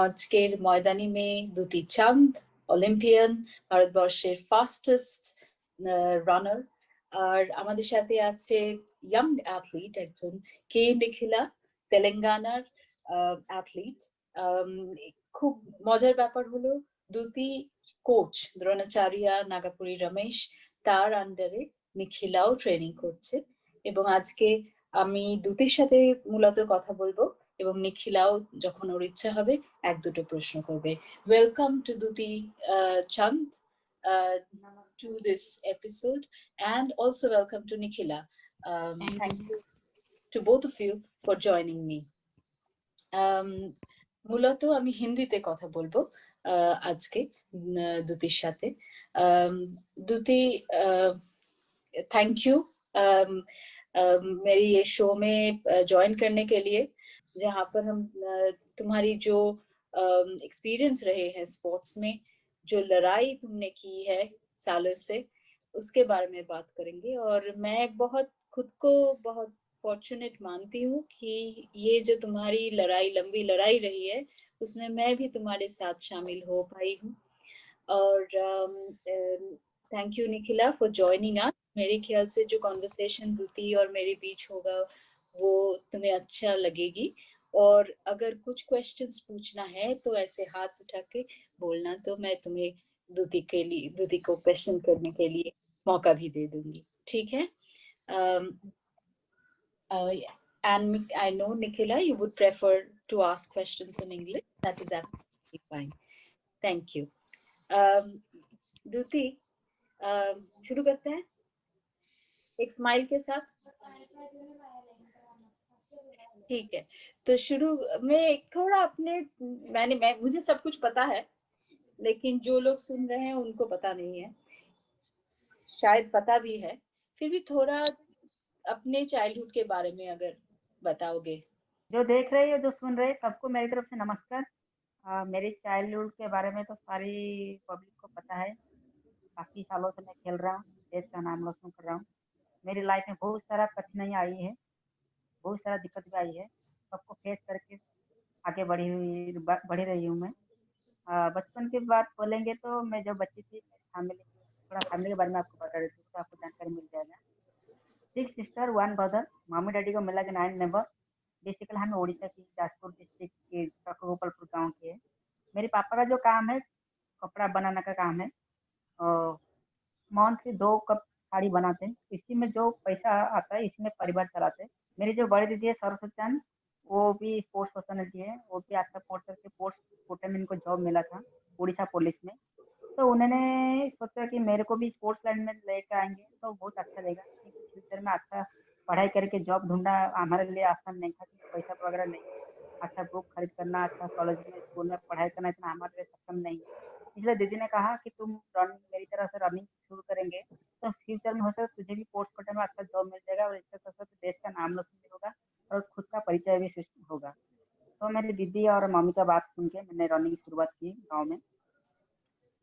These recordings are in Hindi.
আজকের ময়দানি মেয়ে দ্যুতি চাঁদ, অলিম্পিয়ান, ভারতবর্ষের ফাস্টেস্ট রানার। আর আমাদের সাথে আছে ইয়াং অ্যাথলিট একজন, কে নিখিলা, তেলেঙ্গানার অ্যাথলিট। খুব মজার ব্যাপার হলো দ্যুতি কোচ দ্রোণাচার্য নাগাপুরি রমেশ, তার আন্ডারে নিখিলাও ট্রেনিং করছে। এবং আজকে আমি দ্যুতির সাথে মূলত কথা বলবো এবং নিখিলাও যখন ওর ইচ্ছা হবে এক দুটো প্রশ্ন করবে। ওয়েলকাম টু দ্যুতি চাঁদ to this episode, and also welcome to Nikhila. Thank you to both of you for joining me. মূলত আমি হিন্দিতে কথা বলবো আজকে দ্যুতির সাথে। দ্যুতি, थैंक यू मेरी ये शो में ज्वाइन करने के लिए, जहाँ पर हम तुम्हारी जो एक्सपीरियंस रहे हैं स्पोर्ट्स में, जो लड़ाई तुमने की है सालों से, उसके बारे में बात करेंगे। और मैं बहुत खुद को बहुत फॉर्चुनेट मानती हूँ कि ये जो तुम्हारी लड़ाई, लंबी लड़ाई रही है, उसमें मैं भी तुम्हारे साथ शामिल हो पाई हूँ। और thank you Nikhila for joining us. मेरे ख्याल से जो कॉन्वर्सेशन द्युति और मेरे बीच होगा वो तुम्हें अच्छा लगेगी। और अगर कुछ क्वेश्चंस पूछना है तो ऐसे हाथ उठा के बोलना, तो मैं तुम्हें द्युति को क्वेश्चन करने के लिए मौका भी दे दूंगी, ठीक है? And I know Nikhila, you would prefer to ask questions in English. That is absolutely fine. Thank you. द्युति, शुरू करते हैं एक स्माइल के साथ, ठीक है? तो शुरू में थोड़ा अपने मुझे सब कुछ पता है, लेकिन जो लोग सुन रहे हैं उनको पता नहीं है, शायद पता भी है, फिर भी थोड़ा अपने चाइल्डहुड के बारे में अगर बताओगे। जो देख रहे हो, जो सुन रहे, सबको मेरी तरफ से नमस्कार। मेरी चाइल्डहुड के बारे में तो सारी पब्लिक को पता है। काफ़ी सालों से मैं खेल रहा हूँ, देश का नाम रोशन कर रहा हूँ। मेरी लाइफ में बहुत सारा कठिनाई आई है, बहुत सारा दिक्कत भी आई है, सबको फेस करके आगे बढ़ी रही हूँ मैं। बचपन की बात बोलेंगे तो मैं जब बच्ची थी, फैमिली के बारे में आपको बता देती हूँ तो आपको जानकारी मिल जाएगा। 6 सिस्टर 1 ब्रदर, मम्मी डैडी को मिला के 9 मेंबर। बेसिकली हम उड़ीसा की जाजपुर डिस्ट्रिक्ट के गोपालपुर गाँव के है। मेरे पापा का जो काम है, कपड़ा बनाने का काम है। मंथली 2 कप साड़ी बनाते हैं। इसी में जो पैसा आता है, इसी में परिवार चलाते हैं। मेरी जो बड़ी दीदी है सरस्वती चांद, वो भी स्पोर्ट्स पर्सनैलिटी है। वो भी अच्छा स्पोर्ट्स करके पोस्ट कोटे में इनको जॉब मिला था उड़ीसा पुलिस में। तो उन्होंने सोचा कि मेरे को भी स्पोर्ट्स लाइन में लेकर आएंगे तो बहुत अच्छा रहेगा, क्योंकि फ्यूचर में अच्छा पढ़ाई करके जॉब ढूंढना हमारे लिए आसान नहीं था, क्योंकि पैसा वगैरह नहीं है। अच्छा बुक खरीद करना, अच्छा कॉलेज में स्कूल में पढ़ाई करना इतना हमारे लिए सक्षम नहीं है। इसलिए दीदी ने कहा कि तुम रनिंग मेरी तरह से रनिंग शुरू करेंगे तो फ्यूचर में हो सकता है तुझे भी पोस्ट कोटे में अच्छा जॉब मिल जाएगा, और इससे साथ देश का नाम रोशन भी होगा और खुद का परिचय भी सृष्टि होगा। तो मेरी दीदी और मम्मी का बात सुन के मैंने रनिंग शुरुआत की गाँव में।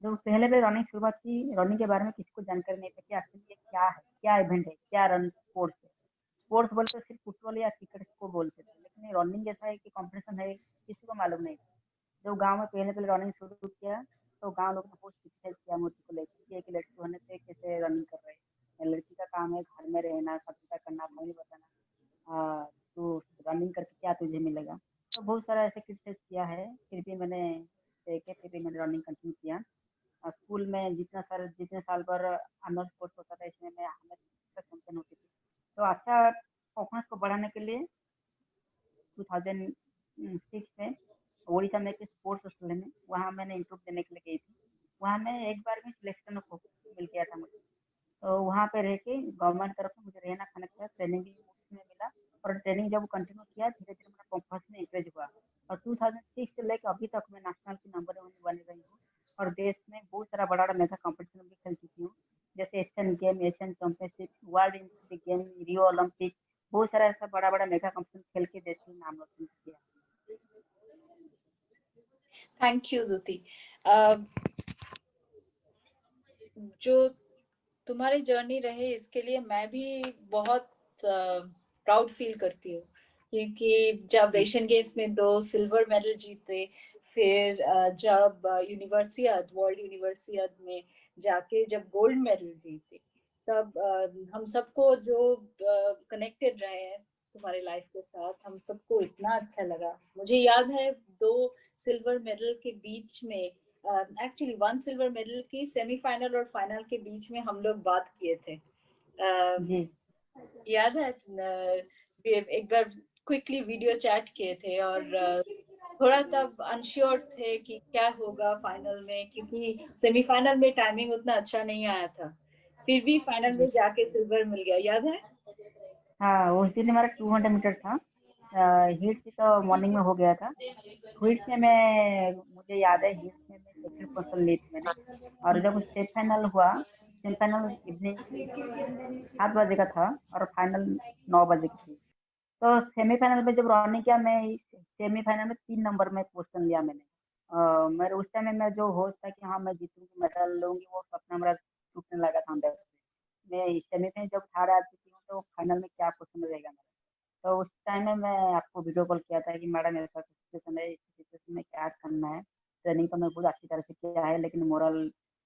जब पहले मैं रनिंग शुरुआत की, रनिंग के बारे में किसी को जानकारी नहीं था कि एक्चुअली ये क्या है, क्या इवेंट है, क्या रन स्पोर्ट्स है। स्पोर्ट्स बोलते तो सिर्फ फुटबॉल या क्रिकेट को बोलते थे, लेकिन ये रनिंग जैसा है कि कॉम्पिटिशन है, किसी को मालूम नहीं था। जब गाँव में पहले रनिंग शुरू किया तो गाँव लोगों ने बहुत क्रिटिसाइज किया मुझको लेकर कि एक लड़की होने से कैसे रनिंग कर रहे हैं, लड़की का काम है घर में रहना, सब कुछ करना, फैमिली बताना, तो रनिंग करके क्या तुझे मिलेगा। तो बहुत सारा ऐसे क्रिटिसाइज किया है, फिर भी मैंने रनिंग कंटिन्यू किया। स्कूल में जितने साल भर अन्य स्पोर्ट्स होता था, इसमें मैं हमेशा चैंपियन होती थी। तो अच्छा परफॉर्मेंस को बढ़ाने के लिए 2006 में उड़ीसा में एक स्पोर्ट्स स्कूल है, वहाँ मैंने इंटरव्यू देने के लिए गई थी। वहाँ मैं एक बार में सिलेक्शन मिल गया था मुझे। तो वहाँ पे रह के गवर्नमेंट तरफ से मुझे रहना खाना का ट्रेनिंग भी उसमें मिला, और ट्रेनिंग जब कंटिन्यू किया धीरे धीरे मेरा परफॉर्मेंस में इंक्रीज हुआ। और 2006 से लेकर अभी तक मैं नेशनल की नंबर 1 बनी रही हूँ, और देश में बहुत सारा बड़ा बड़ा मेगा कॉम्पिटिशन भी खेल चुकी हूँ, जैसे Asian game, Asian championship, world institute game, Rio Olympic, बहुत सारा ऐसा बड़ा बड़ा मेगा कॉम्पिटिशन खेल के देश में नाम रोशन किया। Thank you Dutee. जो तुम्हारी जर्नी रहे इसके लिए मैं भी बहुत प्राउड फील करती हूँ, क्योंकि जब एशियन गेम्स में 2 सिल्वर मेडल जीते, फिर जब यूनिवर्सियाड, वर्ल्ड यूनिवर्सियाड में जाके जब गोल्ड मेडल जीते, तब हम सबको जो कनेक्टेड रहे हैं तुम्हारे लाइफ के साथ, हम सबको इतना अच्छा लगा। मुझे याद है 2 सिल्वर मेडल के बीच में, एक्चुअली 1 सिल्वर मेडल की सेमीफाइनल और फाइनल के बीच में हम लोग बात किए थे। जी याद है एक बार क्विकली वीडियो चैट किए थे, और थोड़ा तब अनश्योर थे कि क्या होगा फाइनल में, क्योंकि सेमीफाइनल में टाइमिंग उतना अच्छा नहीं आया था, फिर भी फाइनल में जी। जाके सिल्वर मिल गया, याद है? हाँ, उस दिन हमारा 200 मीटर था। हीट्स तो मॉर्निंग में हो गया था। हीट्स में मैं, मुझे याद है हीट्स में मैं सेकंड पोजीशन ली थी मैंने। और जब सेमीफाइनल हुआ, सेमीफाइनल इवनिंग 7 बजे का था और फाइनल 9 बजे की थी। तो सेमीफाइनल में जब रनिंग किया, मैं सेमीफाइनल में 3 नंबर में पोजीशन लिया मैंने। मेरे उस टाइम में मैं जो होश था कि हाँ मैं जीतूंगी, मेडल लूंगी, वो सपना मेरा टूटने लगा था अंदर से। मैं सेमीफाइनल जब हार आ चुकी हूँ तो फाइनल में क्या पोजीशन रहेगा मेरा। तो उस टाइम में मैं आपको वीडियो कॉल किया था कि मैडम ऐसा सिचुएशन है, इस सिचुएशन में क्या करना है। ट्रेनिंग तो मैं बहुत अच्छी तरह से किया है, लेकिन मोरल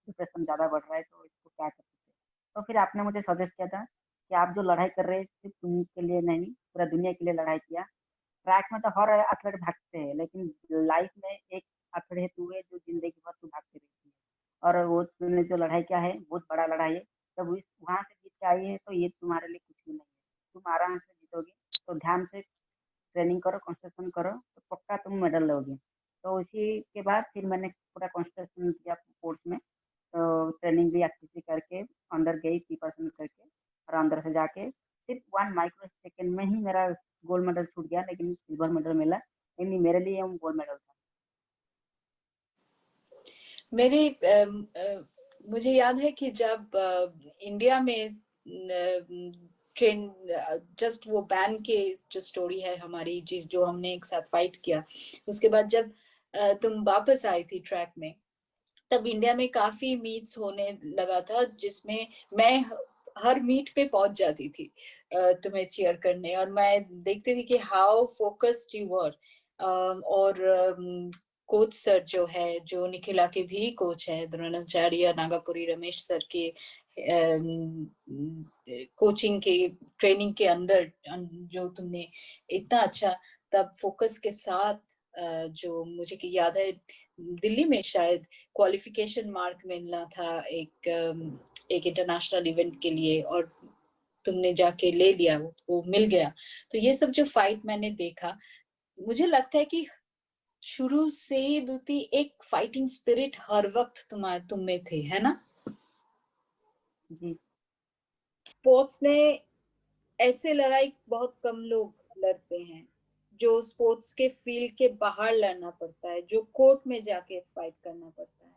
डिप्रेशन ज़्यादा बढ़ रहा है, तो इसको क्या कर सकते हैं। तो फिर आपने मुझे सजेस्ट किया था कि आप जो लड़ाई कर रहे हैं सिर्फ तुम के लिए नहीं, पूरा दुनिया के लिए लड़ाई किया। ट्रैक में तो हर एथलीट भागते हैं, लेकिन लाइफ में एक एथलीट तू है जो जिंदगी भर तू भागते रहती है। और वो तूने जो लड़ाई किया है बहुत बड़ा लड़ाई है। जब इस वहां से जीत के आई है तो ये तुम्हारे लिए कुछ भी नहीं है, तुम आराम से जीतोगे। तो ध्यान से ट्रेनिंग करो, कंसंट्रेशन करो, तो पक्का तुम मेडल लोगे। तो उसी के बाद फिर मैंने पूरा कंसंट्रेशन किया कोर्स में। तो ट्रेनिंग भी अच्छे से करके अंदर गई, प्रिपरेशन करके, और अंदर से जाके सिर्फ 1 माइक्रो सेकेंड में ही मेरा गोल्ड मेडल छूट गया, लेकिन सिल्वर मेडल मिला। लेकिन मेरे लिए वो गोल्ड मेडल था। मेरे मुझे याद है कि जब इंडिया में ट्रेन, जस्ट वो बैन के जो स्टोरी है हमारी, जिस जो हमने एक साथ फाइट किया, उसके बाद जब तुम वापस आई थी ट्रैक में, तब इंडिया में काफी मीट्स होने लगा था, जिसमें मैं हर मीट पे पहुंच जाती थी तुम्हें चीयर करने, और मैं देखती थी कि हाउ फोकस्ड यू वर। और कोच सर जो है, जो निखिला के भी कोच है, द्रोणाचार्य नागापुरी रमेश सर के कोचिंग के, ट्रेनिंग के अंदर जो तुमने इतना अच्छा तब फोकस के साथ, जो मुझे की याद है दिल्ली में शायद क्वालिफिकेशन मार्क मिलना था एक इंटरनेशनल इवेंट के लिए, और तुमने जाके ले लिया, वो मिल गया। तो ये सब जो फाइट मैंने देखा, मुझे लगता है कि शुरू से ही दूती एक फाइटिंग स्पिरिट हर वक्त तुम में थे, है ना? जी स्पोर्ट्स में ऐसे लड़ाई बहुत कम लोग लड़ते हैं, जो स्पोर्ट्स के फील्ड के बाहर लड़ना पड़ता है, जो कोर्ट में जाके फाइट करना पड़ता है,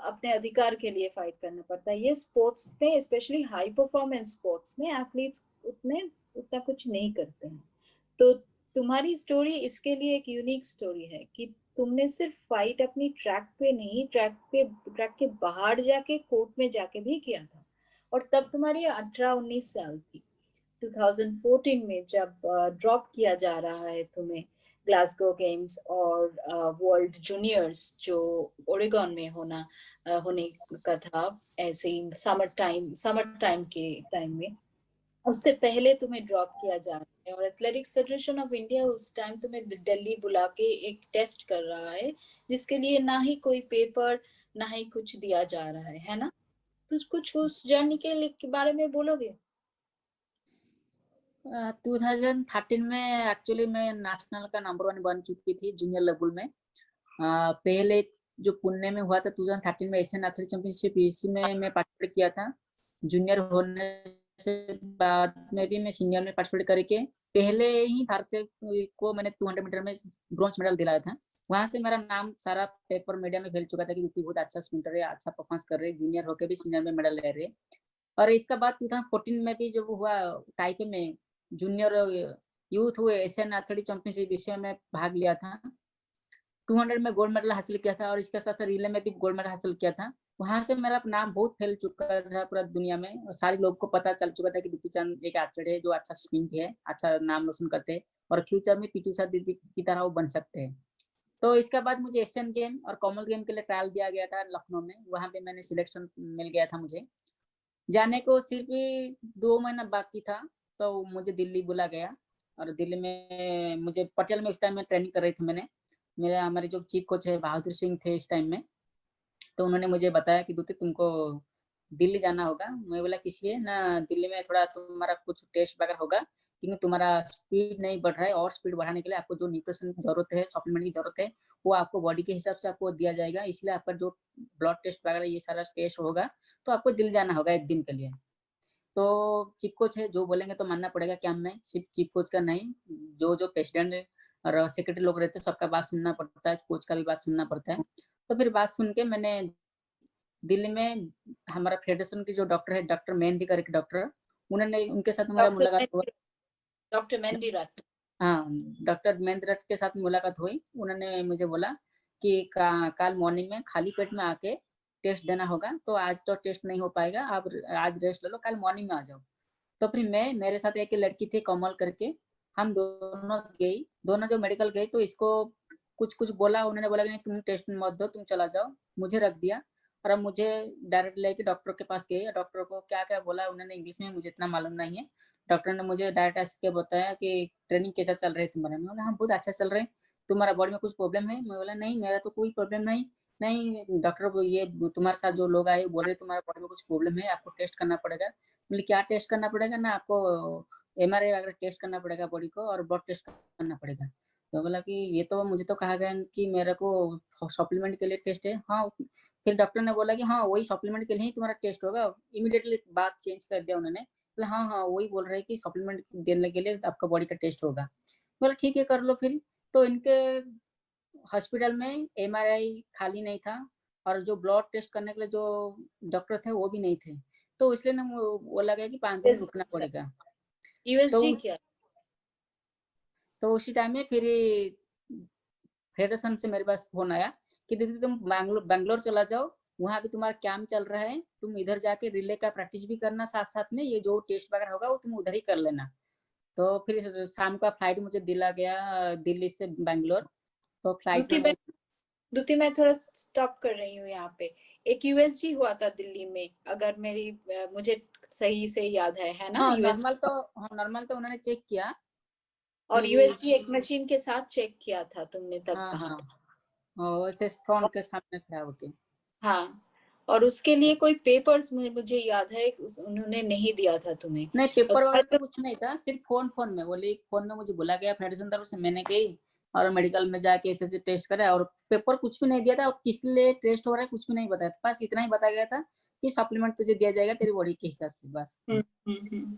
अपने अधिकार के लिए फाइट करना पड़ता है। ये स्पोर्ट्स में, स्पेशली हाई परफॉर्मेंस स्पोर्ट्स में, एथलीट्स उतना कुछ नहीं करते हैं। तो तुम्हारी स्टोरी इसके लिए एक यूनिक स्टोरी है कि तुमने सिर्फ फाइट अपनी ट्रैक पे नहीं, ट्रैक के बाहर जाके, कोर्ट में जाके भी किया था। और तब तुम्हारी 18-19 साल थी, 2014 में, जब ड्रॉप किया जा रहा है तुम्हें ग्लासगो गेम्स और वर्ल्ड जूनियर्स जो ओरेगन में होने का था, ऐसे ही समर टाइम के टाइम में, उससे पहले तुम्हें ड्रॉप किया जा रहा है, और एथलेटिक्स फेडरेशन ऑफ इंडिया उस टाइम तुम्हें दिल्ली बुला के एक टेस्ट कर रहा है, जिसके लिए ना ही कोई पेपर, ना ही कुछ दिया जा रहा है ना? कुछ कुछ उस जर्नी के बारे में बोलोगे? 2013 में एक्चुअली मैं नेशनल का नंबर 1 बन चुकी थी जूनियर लेवल में। पहले जो पुणे में हुआ था 2013 में, एशियन एथलेटिक चैंपियनशिप, इसी में मैं पार्टिसिपेट किया था। जूनियर होने से बाद में भी मैं सीनियर में पार्टिसिपेट करके पहले ही भारतीय को मैंने 200 मीटर में ब्रॉन्ज मेडल दिलाया था। वहां से मेरा नाम सारा पेपर मीडिया में फैल चुका था कि दीप्ति बहुत अच्छा स्प्रिंटर है, अच्छा परफॉर्मेंस कर रहे, जूनियर होकर भी सीनियर में मेडल ले रहे। और इसका बाद 2014 में भी जब हुआ ताइपे में जूनियर यूथ हुए एशियन एथलेटिक चैंपियनशिप, इसमें मैं भाग लिया था। 200 में गोल्ड मेडल हासिल किया था, और इसके साथ रिले में भी गोल्ड मेडल हासिल किया था। वहां से मेरा नाम बहुत फैल चुका था पूरा दुनिया में, और सारे लोग को पता चल चुका था कि दीप्ति चंद एक एथलीट है जो अच्छा स्पिन है, अच्छा नाम रोशन करते हैं, और फ्यूचर में पीटी उषा दीदी की तरह वो बन सकते हैं। तो इसके बाद मुझे एशियन गेम और कॉमनवेल्थ गेम के लिए ट्रायल दिया गया था लखनऊ में, वहाँ पे मैंने सिलेक्शन मिल गया था मुझे। जाने को सिर्फ 2 महीना बाकी था, तो मुझे दिल्ली बुला गया और दिल्ली में मुझे पटियाला में उस टाइम में ट्रेनिंग कर रही थी मैंने। हमारे जो चीफ कोच है बहादुर सिंह थे इस टाइम में, तो उन्होंने मुझे बताया कि दूती तुमको दिल्ली जाना होगा। मैं बोला किस लिए? ना दिल्ली में थोड़ा तुम्हारा कुछ टेस्ट वगैरह होगा, क्योंकि तुम्हारा स्पीड नहीं बढ़ रहा है और स्पीड बढ़ाने के लिए आपको जो न्यूट्रिशन की जरूरत है, सप्लीमेंट की जरूरत है, वो आपको बॉडी के हिसाब से आपको दिया जाएगा। इसलिए आपका जो ब्लड टेस्ट वगैरह ये सारा टेस्ट होगा, तो आपको दिल्ली जाना होगा 1 दिन के लिए। तो चीफ कोच है, जो बोलेंगे तो मानना पड़ेगा। क्या मैं सिर्फ चीफ कोच का नहीं, जो प्रेसिडेंट और सेक्रेटरी लोग रहते हैं सबका बात सुनना पड़ता है, कोच का भी बात सुनना पड़ता है। तो फिर बात सुन के मैंने दिल्ली में हमारा फेडरेशन की जो डॉक्टर है, डॉक्टर मेहंदी करके डॉक्टर, उन्होंने उनके साथ हमारा मुलाकात हुआ। डॉक्टर मेहंदी रट। हाँ, डॉक्टर मेहंदी रट के साथ मुलाकात हुई। उन्होंने मुझे बोला कि कल मॉर्निंग में खाली पेट में आके टेस्ट देना होगा, तो आज तो टेस्ट नहीं हो पाएगा, आप आज रेस्ट ले लो, कल मॉर्निंग में आ जाओ। तो फिर मेरे साथ एक लड़की थी कमल करके, हम दोनों गई, दोनों जो मेडिकल गई, तो इसको कुछ कुछ बोला, उन्होंने बोला कि नहीं तुम टेस्ट मत दो, तुम चला जाओ, मुझे रख दिया। और अब मुझे डायरेक्ट लेके डॉक्टर के पास गई। डॉक्टर को क्या क्या बोला उन्होंने इंग्लिश में, मुझे इतना मालूम नहीं है। डॉक्टर ने मुझे डायरेक्ट ऐसे के बताया कि ट्रेनिंग कैसा चल रहा है तुम्हारा? मैं बोला हाँ बहुत अच्छा चल रहा है। तुम्हारा बॉडी में कुछ प्रॉब्लम है? मैं बोला नहीं मेरा तो कोई प्रॉब्लम नहीं। नहीं डॉक्टर, ये तुम्हारे साथ जो लोग आए बोल रहे तुम्हारे बॉडी में कुछ प्रॉब्लम है, आपको टेस्ट करना पड़ेगा। बोले क्या टेस्ट करना पड़ेगा? ना आपको एमआरआई वगैरह टेस्ट करना पड़ेगा बॉडी को, और ब्लड टेस्ट करना पड़ेगा। तो बोला कि ये तो मुझे तो कहा गया कि मेरे को सप्लीमेंट के लिए टेस्ट है। हाँ, फिर डॉक्टर ने बोला कि हाँ वही सप्लीमेंट के लिए ही तुम्हारा टेस्ट होगा। इमीडिएटली बात चेंज कर दिया उन्होंने। बोला हाँ हाँ वही बोल रहे हैं कि सप्लीमेंट देने के लिए आपका बॉडी का टेस्ट होगा। बोला ठीक है कर लो फिर। तो इनके हॉस्पिटल में एमआरआई खाली नहीं था, और जो ब्लड टेस्ट करने के लिए जो डॉक्टर थे वो भी नहीं थे। तो इसलिए ना वो लगा कि 5 दिन रुकना पड़ेगा। तो यूएसजी क्या? तो उसी टाइम में फिर फेडरेशन से मेरे पास फोन आया कि दीदी तुम बैंगलोर चला जाओ, वहाँ भी तुम्हारा कैंप चल रहा है, तुम इधर जाके रिले का प्रैक्टिस भी करना, साथ साथ में ये जो टेस्ट वगैरह होगा वो तुम उधर ही कर लेना। तो फिर शाम का फ्लाइट मुझे दिला गया दिल्ली से बैंगलोर। तो फ्लाइट द्युति में मैं द्युति मैं थोड़ा स्टॉप कर रही हूँ यहाँ पे। एक यूएसजी हुआ था दिल्ली में, अगर मुझे सही से याद है ना? हाँ यूएसजी। नॉर्मल तो उन्होंने चेक किया और कि यूएसजी एक मशीन के साथ चेक किया था तुमने, तब हाँ कहा हाँ, था। वैसे स्ट्रॉन्ग के सामने खड़ा होके। हाँ, और उसके लिए कोई पेपर्स मुझे याद है उन्होंने नहीं दिया था तुम्हें। नहीं पेपर वगैरह तो अगर कुछ नहीं था, सिर्फ फोन में बोले, फोन में मुझे बुला गया फेडरेशन तरफ से, मैंने गई और मेडिकल में जाके ऐसे टेस्ट करा, और पेपर कुछ भी नहीं दिया था, और किस लिए टेस्ट हो रहा है कुछ भी नहीं बताया था। बस इतना ही बताया गया था कि सप्लीमेंट तुझे दिया जाएगा तेरी बॉडी के हिसाब से, बस। हम्म।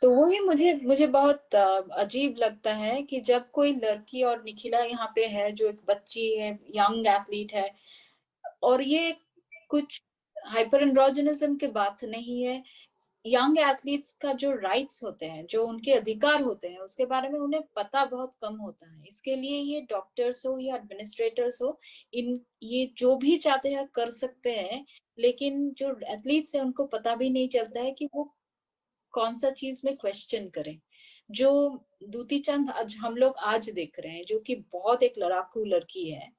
तो वही मुझे मुझे बहुत अजीब लगता है कि जब कोई लड़की, और निखिला यहाँ पे है जो एक बच्ची है, यंग एथलीट है, और ये कुछ हाइपर एंड्रोजनिज्म की बात नहीं है। यंग एथलीट्स का जो राइट्स होते हैं, जो उनके अधिकार होते हैं, उसके बारे में उन्हें पता बहुत कम होता है। इसके लिए ये डॉक्टर्स हो या एडमिनिस्ट्रेटर्स हो, ये जो भी चाहते हैं कर सकते हैं, लेकिन जो एथलीट्स हैं उनको पता भी नहीं चलता है कि वो कौन सा चीज में क्वेश्चन करें। जो दूती चंद आज हम लोग आज देख रहे हैं, जो कि बहुत एक लड़ाकू लड़की है,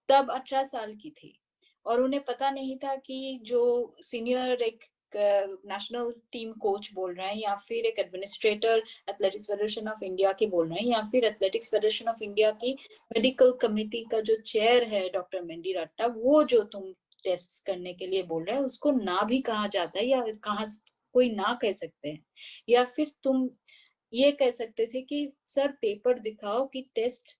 तब 18 साल की थी, और उन्हें पता नहीं था कि जो सीनियर एक नेशनल टीम कोच बोल रहे हैं, या फिर एक administrator athletics federation of India के बोल रहे हैं, या फिर एथलेटिक्स फेडरेशन ऑफ इंडिया की मेडिकल कमेटी का जो चेयर है डॉक्टर मेंडी रट्टा, वो जो तुम टेस्ट करने के लिए बोल रहे हैं उसको ना भी कहा जाता है, या कहा कोई ना कह सकते हैं। या फिर तुम ये कह सकते थे कि सर पेपर दिखाओ कि टेस्ट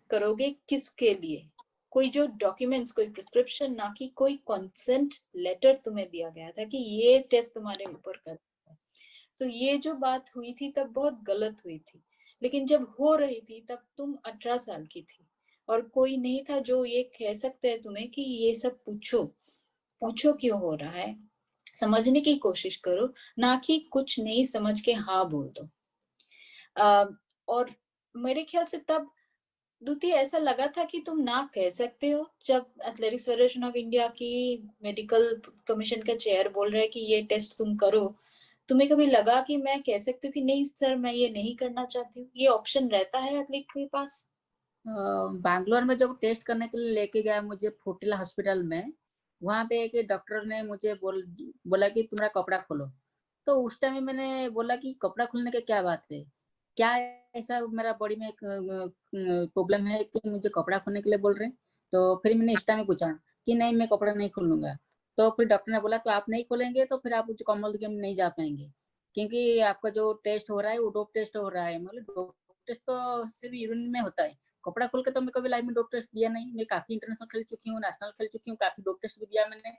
करोगे किसके लिए, कोई जो डॉक्यूमेंट्स, कोई प्रिस्क्रिप्शन, ना कि कोई कंसेंट लेटर तुम्हें दिया गया था कि ये टेस्ट तुम्हारे ऊपर कर। तो ये जो बात हुई थी तब बहुत गलत हुई थी, लेकिन जब हो रही थी तब तुम 18 साल की थी, और कोई नहीं था जो ये कह सकते हैं तुम्हें कि ये सब पूछो, पूछो क्यों हो रहा है, समझने की कोशिश करो, ना कि कुछ नहीं समझ के हाँ बोल दो। और मेरे ख्याल से तब दूती ऐसा लगा था कि तुम ना कह सकते हो, जब एथलेटिक्स फेडरेशन ऑफ इंडिया की मेडिकल कमीशन का चेयर बोल रहा है कि ये टेस्ट तुम करो, तुम्हें कभी लगा कि मैं कह सकती हूँ कि नहीं सर मैं ये नहीं करना चाहती हूँ? ये ऑप्शन रहता है एथलीट के पास। बैंगलोर में जब टेस्ट करने के लिए लेके गया मुझे फोर्टिला हॉस्पिटल में, वहाँ पे एक डॉक्टर ने मुझे बोला कि तुम्हारा कपड़ा खोलो। तो उस टाइम में मैंने बोला कि कपड़ा खोलने की क्या बात है? क्या ऐसा मेरा बॉडी में एक प्रॉब्लम है कि मुझे कपड़ा खोलने के लिए बोल रहे हैं? तो फिर मैंने इस टाइम में पूछा कि नहीं मैं कपड़ा नहीं खोलूँगा। तो फिर डॉक्टर ने बोला तो आप नहीं खोलेंगे तो फिर आप कॉमनवेल्थ गेम नहीं जा पाएँगे। क्योंकि आपका जो टेस्ट हो रहा है वो डोप टेस्ट हो रहा है। मतलब डोप टेस्ट तो सिर्फ़ यूरिन में होता है। कपड़ा खोल के तो मैं कभी लाइफ में डोप टेस्ट दिया नहीं। मैं काफ़ी इंटरनेशनल खेल चुकी हूँ, नेशनल खेल चुकी हूँ, काफ़ी डोप टेस्ट भी दिया मैंने।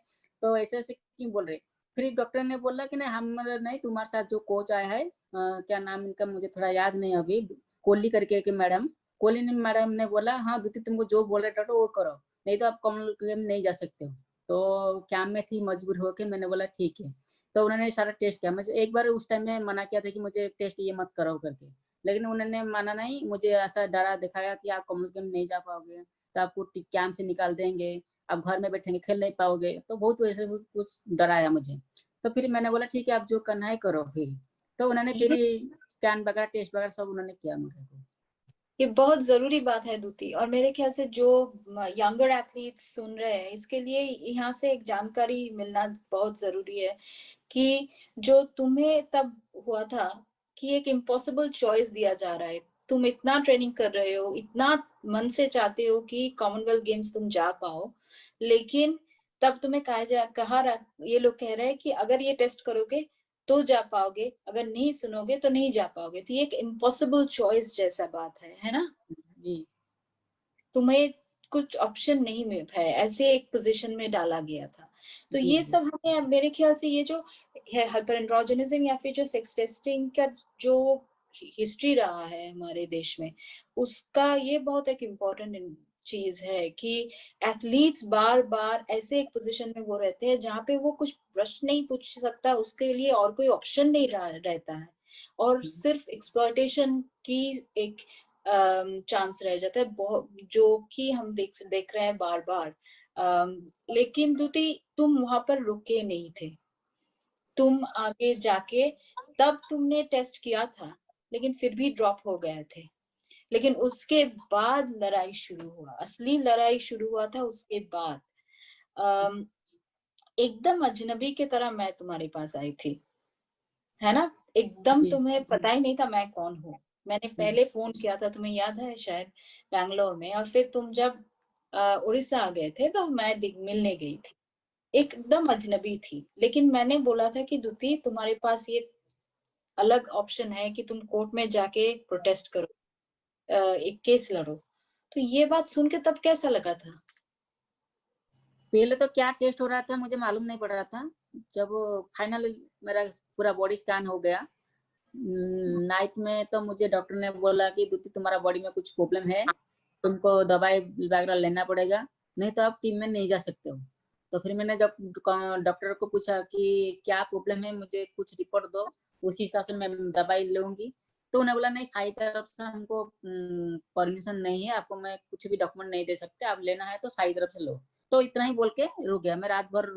तो ऐसे-ऐसे क्यों बोल रहे? फिर डॉक्टर ने बोला कि नहीं नहीं तुम्हारे साथ जो कोच आया है क्या नाम इनका मुझे थोड़ा याद नहीं है अभी, कोहली करके के मैडम, कोहली ने मैडम ने बोला हाँ, द्युति तुमको जो बोल रहे डॉक्टर वो करो, नहीं तो आप कॉमनवेल्थ गेम नहीं जा सकते हो। तो काम में थी मजबूर होके मैंने बोला ठीक है। तो उन्होंने सारा टेस्ट किया। मुझे एक बार उस टाइम में मना किया था कि मुझे टेस्ट ये मत कराओ करके। लेकिन उन्होंने माना नहीं, मुझे ऐसा डरा दिखाया कि आप कॉमनवेल्थ गेम नहीं जा पाओगे, तो आपको कैंप से निकाल देंगे, आप घर में बैठेंगे, खेल नहीं पाओगे। तो बहुत वैसे कुछ कुछ डराया मुझे। तो फिर मैंने बोला ठीक है आप जो करना है करो फिर। तो उन्होंने फिर ये स्कैन वगैरह, टेस्ट वगैरह सब उन्होंने किया मेरे को। ये बहुत ज़रूरी बात है दूती, और मेरे ख़्याल से जो यंगर एथलीट्स सुन रहे हैं, इसके लिए यहाँ से एक जानकारी मिलना बहुत ज़रूरी है कि जो तुम्हें तब हुआ था कि एक इम्पॉसिबल चॉइस दिया जा रहा है। तुम इतना ट्रेनिंग कर रहे हो, इतना मन से चाहते हो कि कॉमनवेल्थ गेम्स तुम जा पाओ, लेकिन तब तुम्हें ये लोग कह रहे हैं कि अगर ये टेस्ट करोगे तो जा पाओगे, अगर नहीं सुनोगे तो नहीं जा पाओगे। तो ये एक इम्पॉसिबल चॉइस जैसा बात है ना? जी, तुम्हें कुछ ऑप्शन नहीं मिल है, ऐसे एक पोजीशन में डाला गया था। तो जी, ये जी, सब हमें अब मेरे ख्याल से ये जो है हाइपरएंड्रोजनिज्म या फिर जो सेक्स टेस्टिंग का जो हिस्ट्री रहा है हमारे देश में, उसका ये बहुत एक इम्पोर्टेंट चीज है कि एथलीट्स बार-बार ऐसे एक पोजीशन में वो रहते हैं जहाँ पे वो कुछ प्रश्न नहीं पूछ सकता, उसके लिए और कोई ऑप्शन नहीं रहता है, और हुँ, सिर्फ एक्सप्लॉयटेशन की एक चांस रह जाता है, जो कि हम देख रहे हैं बार बार। लेकिन दूती, तुम वहां पर रुके नहीं थे, तुम आगे जाके तब तुमने टेस्ट किया था, लेकिन फिर भी ड्रॉप हो गए थे। लेकिन उसके बाद लड़ाई शुरू हुआ, असली लड़ाई शुरू हुआ था उसके बाद। अम, एकदम अजनबी की तरह मैं तुम्हारे पास आई थी, है ना? एकदम जी, तुम्हें पता ही नहीं था मैं कौन हूँ। मैंने हुँ, पहले फ़ोन किया था, तुम्हें याद है शायद, बैंगलोर में, और फिर तुम जब उड़ीसा आ गए थे तो मैं दि मिलने गई थी। एकदम अजनबी थी, लेकिन मैंने बोला था कि द्युति तुम्हारे पास ये अलग ऑप्शन है कि तुम कोर्ट में जाके प्रोटेस्ट करो, एक केस लड़ो। तो ये बात सुन के तब कैसा लगा था? पहले तो क्या टेस्ट हो रहा था मुझे मालूम नहीं पड़ रहा था। जब फाइनल मेरा पूरा बॉडी स्कैन हो गया, नाइट में तो मुझे डॉक्टर ने बोला कि द्युति तुम्हारा बॉडी में कुछ प्रॉब्लम है, तुमको दवाई वगैरह लेना पड़ेगा, नहीं तो आप टीम में नहीं जा सकते हो। तो फिर मैंने जब डॉक्टर को पूछा कि क्या प्रॉब्लम है मुझे कुछ रिपोर्ट दो, उसी हिसाब से मैं दवाई लूँगी। तो उन्होंने बोला नहीं सारी तरफ से हमको परमिशन नहीं है, आपको मैं कुछ भी डॉक्यूमेंट नहीं दे सकते, आप लेना है तो सारी तरफ से लो। तो इतना ही बोल के रुक गया। मैं रात भर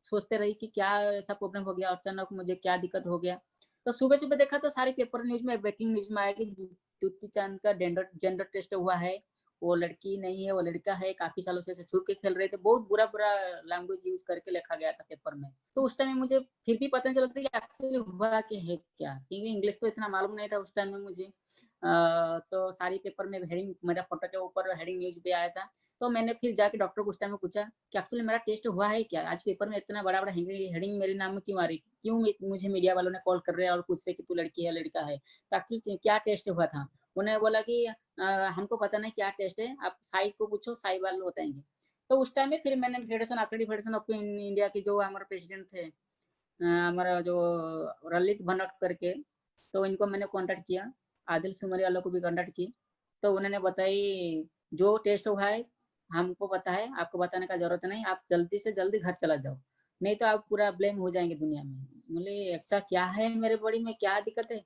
सोचते रही कि क्या ऐसा प्रॉब्लम हो गया, अचानक मुझे क्या दिक्कत हो गया। तो सुबह-सुबह देखा तो सारे पेपर न्यूज़ में ब्रेकिंग न्यूज़ में आया कि द्युति चांद का जेंडर जेंडर टेस्ट हुआ है। वो लड़की नहीं है, वो लड़का है, काफ़ी सालों से ऐसे छुप के खेल रहे थे। बहुत बुरा-बुरा लैंग्वेज यूज़ करके लिखा गया था पेपर में। तो उस टाइम में मुझे फिर भी पता नहीं चला था कि एक्चुअली हुआ क्या है क्या? क्योंकि इंग्लिश तो इतना मालूम नहीं था उस टाइम में मुझे। तो सारी पेपर में हेडिंग मेरा फ़ोटो के ऊपर हेडिंग न्यूज़ भी आया था। तो मैंने फिर जाके डॉक्टर को उस टाइम में पूछा कि एक्चुअली मेरा टेस्ट हुआ है क्या? आज पेपर में इतना बड़ा-बड़ा हेडिंग मेरे नाम में क्यों आ रही? क्यों मुझे मीडिया वालों ने कॉल कर रहे हैं और पूछ रहे हैं कि तू लड़की है, लड़का है? तो एक्चुअली क्या टेस्ट हुआ था? उन्होंने बोला कि हमको पता नहीं क्या टेस्ट है, आप साई को पूछो, साई वाले बताएँगे। तो उस टाइम में फिर मैंने फेडरेशन ऑफ इंडिया के जो हमारे प्रेसिडेंट थे, हमारा जो ललित भनोट करके, तो इनको मैंने कॉन्टैक्ट किया, आदिल सुमरिया को भी कॉन्टैक्ट की। तो उन्होंने बताई जो टेस्ट हुआ है, हमको पता है, आपको बताने का ज़रूरत नहीं, आप जल्दी से जल्दी घर चला जाओ, नहीं तो आप पूरा ब्लेम हो जाएँगे दुनिया में। बोले ऐसा क्या है मेरे बॉडी में, क्या दिक्कत है?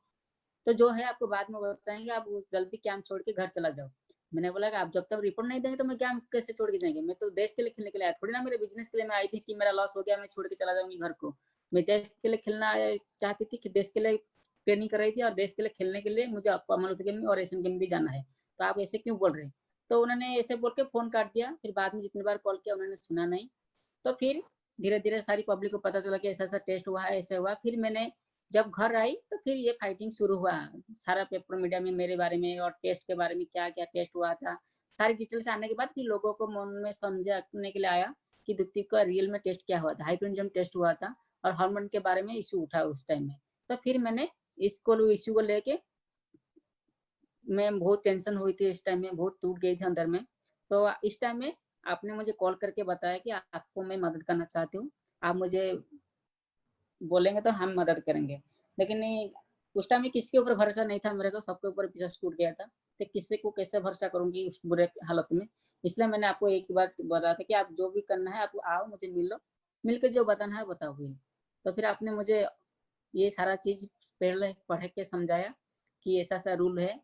तो जो है आपको बाद में बताएँगे, आप जल्दी कैंप छोड़ के घर चला जाओ। मैंने बोला कि आप जब तक रिपोर्ट नहीं देंगे तो मैं कैंप कैसे छोड़ के जाएँगे? मैं तो देश के लिए खेलने के लिए आया, थोड़ी ना मेरे बिज़नेस के लिए मैं आई थी कि मेरा लॉस हो गया, मैं छोड़ के चला जाऊँगी घर को। मैं देश के लिए खेलना चाहती थी कि देश के लिए ट्रेनिंग कर रही थी और देश के लिए खेलने के लिए मुझे कॉमनवेल्थ गेम में और एशियन गेम भी जाना है। तो आप ऐसे क्यों बोल रहे हैं? तो उन्होंने ऐसे बोल के फ़ोन काट दिया। फिर बाद में जितनी बार कॉल किया उन्होंने सुना नहीं। तो फिर धीरे-धीरे सारी पब्लिक को पता चला कि ऐसा-ऐसा टेस्ट हुआ है, ऐसे हुआ। फिर मैंने जब घर आई तो फिर ये फाइटिंग शुरू हुआ। सारा पेपर मीडिया में मेरे बारे में और टेस्ट के बारे में क्या-क्या टेस्ट हुआ था, सारी डिटेल्स आने के बाद फिर लोगों को मन में समझाने के लिए आया कि द्युति का रियल में टेस्ट क्या हुआ था। हाइड्रोजन टेस्ट हुआ था और हार्मोन के बारे में इश्यू उठा उस टाइम में। तो फिर मैंने इसको इश्यू को लेके मैं बहुत टेंशन हुई थी इस टाइम में, बहुत टूट गई थी अंदर में। तो इस टाइम में आपने मुझे कॉल करके बताया कि आपको मैं मदद करना चाहती हूँ। आप मुझे बोलेंगे तो हम मदद करेंगे। लेकिन उस टाइम में किसी के ऊपर भरोसा नहीं था मेरे को, सबके ऊपर विश्वास टूट गया था। तो किसी को कैसे भरोसा करूँगी उस बुरे हालत में। इसलिए मैंने आपको एक ही बात बोला था कि आप जो भी करना है आप आओ मुझे मिलो, मिल के जो बताना है बताओ भी। तो फिर आपने मुझे ये सारा चीज़ पहले पढ़ के समझाया कि ऐसा-ऐसा रूल है।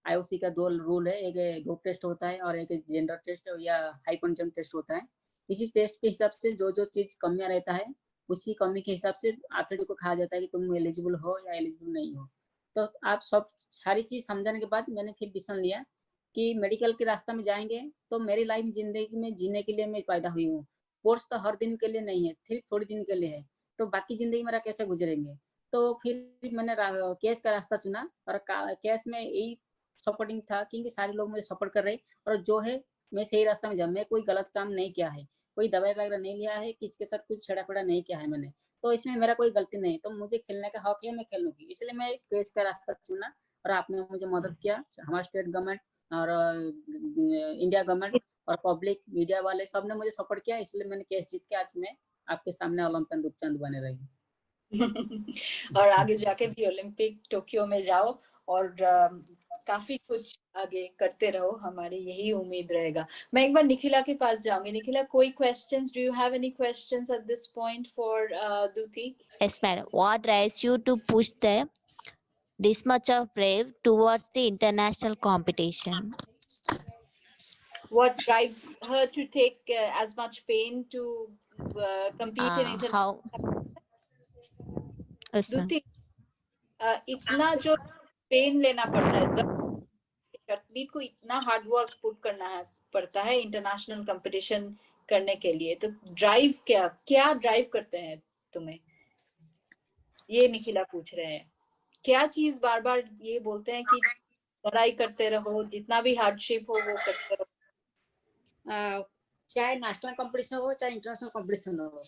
आईओसी का 2 रूल है, एक डोप टेस्ट होता है और एक जेंडर टेस्ट या हाइपरजम टेस्ट होता है। इसी टेस्ट के हिसाब से जो-जो चीज़ कमियाँ रहता है, उसी कमी के हिसाब से एथलीट को कहा जाता है कि तुम एलिजिबल हो या एलिजिबल नहीं हो। तो आप सब सारी चीज़ समझाने के बाद मैंने फिर डिसीज़न लिया कि मेडिकल के रास्ते में जाएँगे तो मेरी लाइफ ज़िंदगी में जीने के लिए मैं पैदा हुई हूँ। कोर्स तो हर दिन के लिए नहीं है, सिर्फ थोड़े दिन के लिए है। तो बाकी ज़िंदगी मेरा कैसे गुज़रेंगे? तो फिर मैंने केस का रास्ता चुना और केस में यही सपोर्टिंग था क्योंकि सारे लोग मुझे सपोर्ट कर रहे और जो है मैं सही रास्ते में जा, मैं कोई गलत काम नहीं किया है, कोई दवाई वगैरह नहीं लिया है, किसी के साथ कुछ छेड़ा-पेड़ा नहीं किया है मैंने। तो इसमें मेरा कोई गलती नहीं, तो मुझे खेलने का हक है, मैं खेलूँगी। इसलिए मैं केस का रास्ता चुना और आपने मुझे मदद किया। हमारा स्टेट गवर्नमेंट और इंडिया गवर्नमेंट और पब्लिक मीडिया वाले सबने मुझे सपोर्ट किया, इसलिए मैंने केस जीत के आज मैं आपके सामने ओलंपियन दुपचंद बने रही। और आगे जाके भी ओलंपिक टोक्यो में जाओ और काफी कुछ आगे करते रहो, हमारी यही उम्मीद रहेगा। मैं एक बार निखिला के पास जाऊंगी। निखिला, कोई questions? Do you have any questions at this point for Dutee? Yes, madam. What drives you to push this much of brave towards the international competition? What drives her to take as much pain to compete in How? international? Yes, ma'am. द्युति, इतना जो पेन लेना पड़ता है, एथलीट को इतना हार्ड वर्क पुट करना है पड़ता है इंटरनेशनल कंपटीशन करने के लिए, तो ड्राइव क्या क्या ड्राइव करते हैं तुम्हें? ये निखिला पूछ रहे हैं। क्या चीज बार बार ये बोलते हैं कि लड़ाई करते रहो, जितना भी हार्डशिप हो वो करते रहो? चाहे नेशनल कंपटीशन हो चाहे इंटरनेशनल कंपटीशन हो,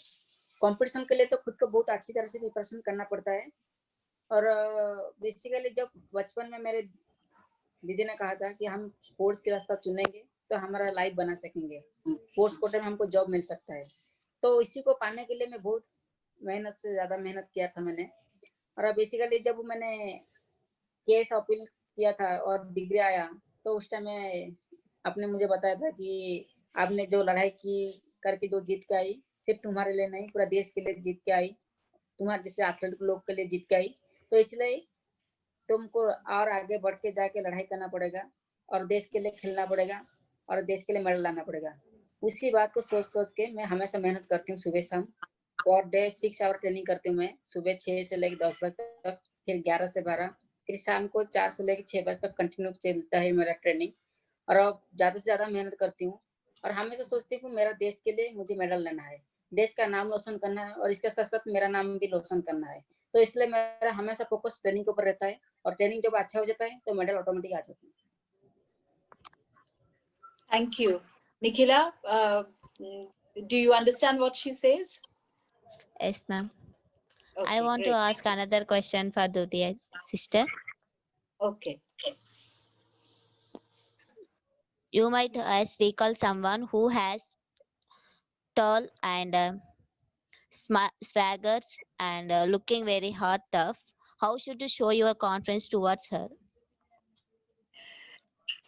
कंपटीशन के लिए तो खुद को बहुत अच्छी तरह से प्रिपरेशन करना पड़ता है। और बेसिकली जब बचपन में मेरे दीदी ने कहा था कि हम स्पोर्ट्स के रास्ता चुनेंगे तो हमारा लाइफ बना सकेंगे, स्पोर्ट्स कोटे में हमको जॉब मिल सकता है। तो इसी को पाने के लिए मैं बहुत मेहनत से ज़्यादा मेहनत किया था मैंने। और बेसिकली जब मैंने केस अपील किया था और डिग्री आया तो उस टाइम में आपने मुझे बताया था कि आपने जो लड़ाई की करके जो जीत के आई, सिर्फ तुम्हारे लिए नहीं पूरा देश के लिए जीत के आई, तुम्हारे जैसे एथलीट लोग के लिए जीत के आई। तो इसलिए तुमको और आगे बढ़ के जाके लड़ाई करना पड़ेगा और देश के लिए खेलना पड़ेगा और देश के लिए मेडल लाना पड़ेगा। उसी बात को सोच-सोच के मैं हमेशा मेहनत करती हूँ सुबह-शाम। पर डे 6 आवर ट्रेनिंग करती हूँ मैं, सुबह 6 से लेके 10 बजे तक, फिर 11 से 12, फिर शाम को 4 से लेके 6 बजे तक कंटिन्यू चलता है मेरा ट्रेनिंग। और अब ज़्यादा से ज़्यादा मेहनत करती हूँ और हमेशा सोचती हूँ कि मेरा देश के लिए मुझे मेडल लेना है, देश का नाम रोशन करना है और इसके साथ-साथ मेरा नाम भी रोशन करना है। तो इसलिए मेरा हमेशा फोकस ट्रेनिंग के ऊपर रहता है और ट्रेनिंग जब अच्छा हो जाता है तो मेडल ऑटोमेटिक आ जाता है। Thank you. Nikhila, do you understand what she says? Yes, ma'am. I Okay, want to great. ask another question for Dudya, sister. Okay. You might recall someone who has tall and swaggers and looking very hot tough. How should you show your confidence towards her?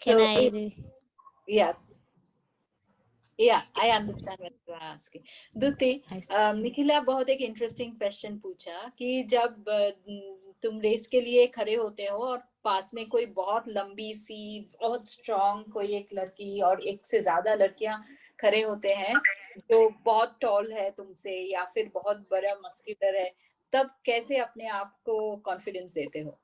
Can So, I? yeah, I understand what you are asking. द्युति, Nikhila बहुत एक इंटरेस्टिंग क्वेश्चन पूछा कि जब तुम रेस के लिए खड़े होते हो और पास में कोई बहुत लंबी सी बहुत स्ट्रांग कोई एक लड़की और एक से ज्यादा लड़कियां खड़े होते हैं जो बहुत टॉल है तुमसे या फिर बहुत बड़ा मस्कुलर है, तब कैसे अपने आप को कॉन्फिडेंस देते हो?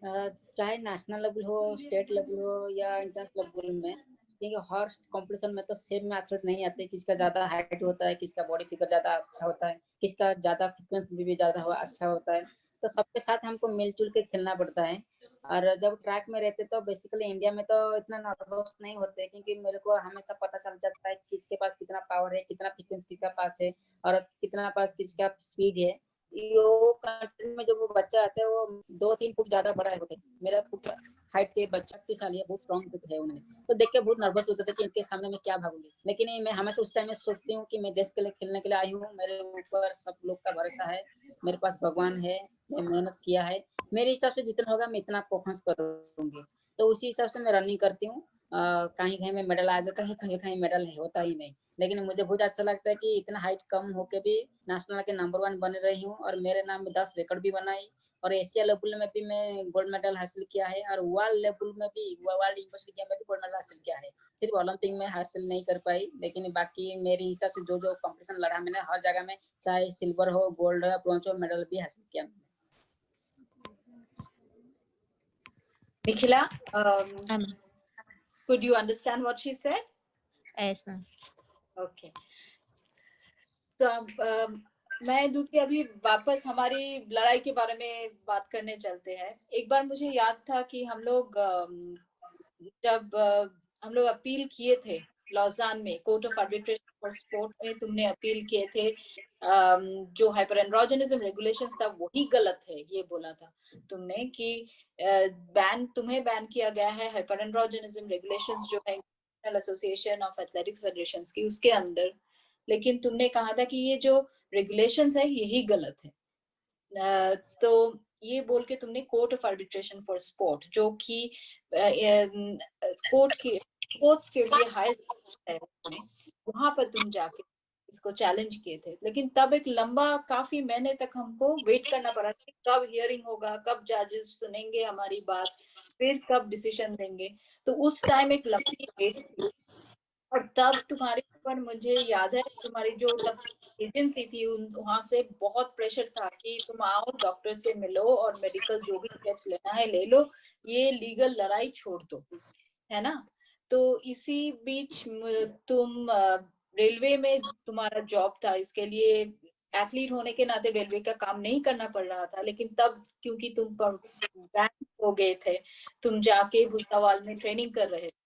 चाहे नेशनल लेवल हो, स्टेट लेवल हो या इंटरनेशनल लेवल में, क्योंकि हर कंपटीशन में तो सेम एथलीट नहीं आते, किसका ज्यादा हाइट होता है, किसका बॉडी फिगर ज्यादा अच्छा होता है, किसका ज्यादा फ्रिक्वेंसी भी ज्यादा अच्छा होता है, तो सबके साथ हमको मिलजुल के खेलना पड़ता है। और जब ट्रैक में रहते तो बेसिकली इंडिया में तो इतना नर्वस नहीं होते, क्योंकि मेरे को हमेशा पता चल जाता है किसके पास कितना पावर है, कितना फ्रिक्वेंसी किसका पास है और कितना पास किसका स्पीड है। यो कंट्री में जो वो बच्चा आता है वो 2-3 फुट ज्यादा बड़ा होता है, मेरा फुट हाइट के बच्चा 30 साल है, बहुत स्ट्रॉन्ग है उन्हें, तो देख के बहुत नर्वस होता था कि इनके सामने मैं क्या भागूंगी। लेकिन मैं हमेशा उस टाइम में सोचती हूँ कि मैं देश के लिए खेलने के लिए आई हूँ, मेरे ऊपर सब लोग का भरोसा है, मेरे पास भगवान है, मैं मेहनत किया है, मेरे हिसाब से जितना होगा मैं इतना परफॉर्मेंस करूंगी। तो उसी हिसाब से मैं रनिंग करती हूँ। कहीं कहीं में मेडल आ जाता है, कहीं कहीं मेडल होता ही नहीं, लेकिन मुझे बहुत अच्छा लगता है कि इतना हाइट कम होके भी नेशनल के नंबर 1 बन रही हूँ और मेरे नाम में 10 रिकॉर्ड भी बनाई, और एशिया लेवल में भी मैं गोल्ड मेडल हासिल किया है, और वर्ल्ड लेवल में भी वर्ल्ड यूनिवर्सिटी गेम में भी गोल्ड मेडल हासिल किया है। सिर्फ ओलंपिक में हासिल नहीं कर पाई, लेकिन बाकी मेरे हिसाब से जो जो कंपटीशन लड़ा मैंने हर जगह में, चाहे सिल्वर हो, गोल्ड हो, ब्रॉन्ज हो, मेडल भी हासिल किया। Nikhila, Um, could you understand what she said? yes, ma'am. Okay. So, मैं दूती अभी वापस हमारी लड़ाई के बारे में बात करने चलते हैं। एक बार मुझे याद था कि हम लोग जब हम लोग अपील किए थे लॉजान में, court of arbitration for sport में तुमने अपील किए थे, जो हाइपर एंड्रोजनिज्म रेगुलेशंस था वही गलत है, ये बोला था तुमने कि तुम्हें बैन किया गया है हाइपर एंड्रोजनिज्म रेगुलेशंस जो है international association of athletics federations की, उसके अंदर। लेकिन तुमने कहा था कि ये जो रेगुलेशंस है यही गलत है। तो ये बोल के तुमने court of arbitration for sport, जो कि कोर्ट के स्पोर्ट्स के लिए हायर है, वहां पर तुम जाके इसको चैलेंज किए थे। लेकिन तब एक लंबा काफी महीने तक हमको वेट करना पड़ा कि कब हियरिंग होगा, कब जजेस सुनेंगे हमारी बात, फिर कब डिसीजन देंगे। तो उस टाइम एक लंबी वेट थी, और तब तुम्हारे ऊपर मुझे याद है तुम्हारी जो तब एजेंसी थी वहां से बहुत प्रेशर था कि तुम आओ, डॉक्टर से मिलो और मेडिकल जो भी स्टेप्स लेना है ले लो, ये लीगल लड़ाई छोड़ दो, है ना। तो इसी बीच तुम रेलवे में तुम्हारा जॉब था, इसके लिए एथलीट होने के नाते रेलवे का काम नहीं करना पड़ रहा था, लेकिन तब क्योंकि तुम बैन हो गए थे, तुम जाके भुसावल में ट्रेनिंग कर रहे थे,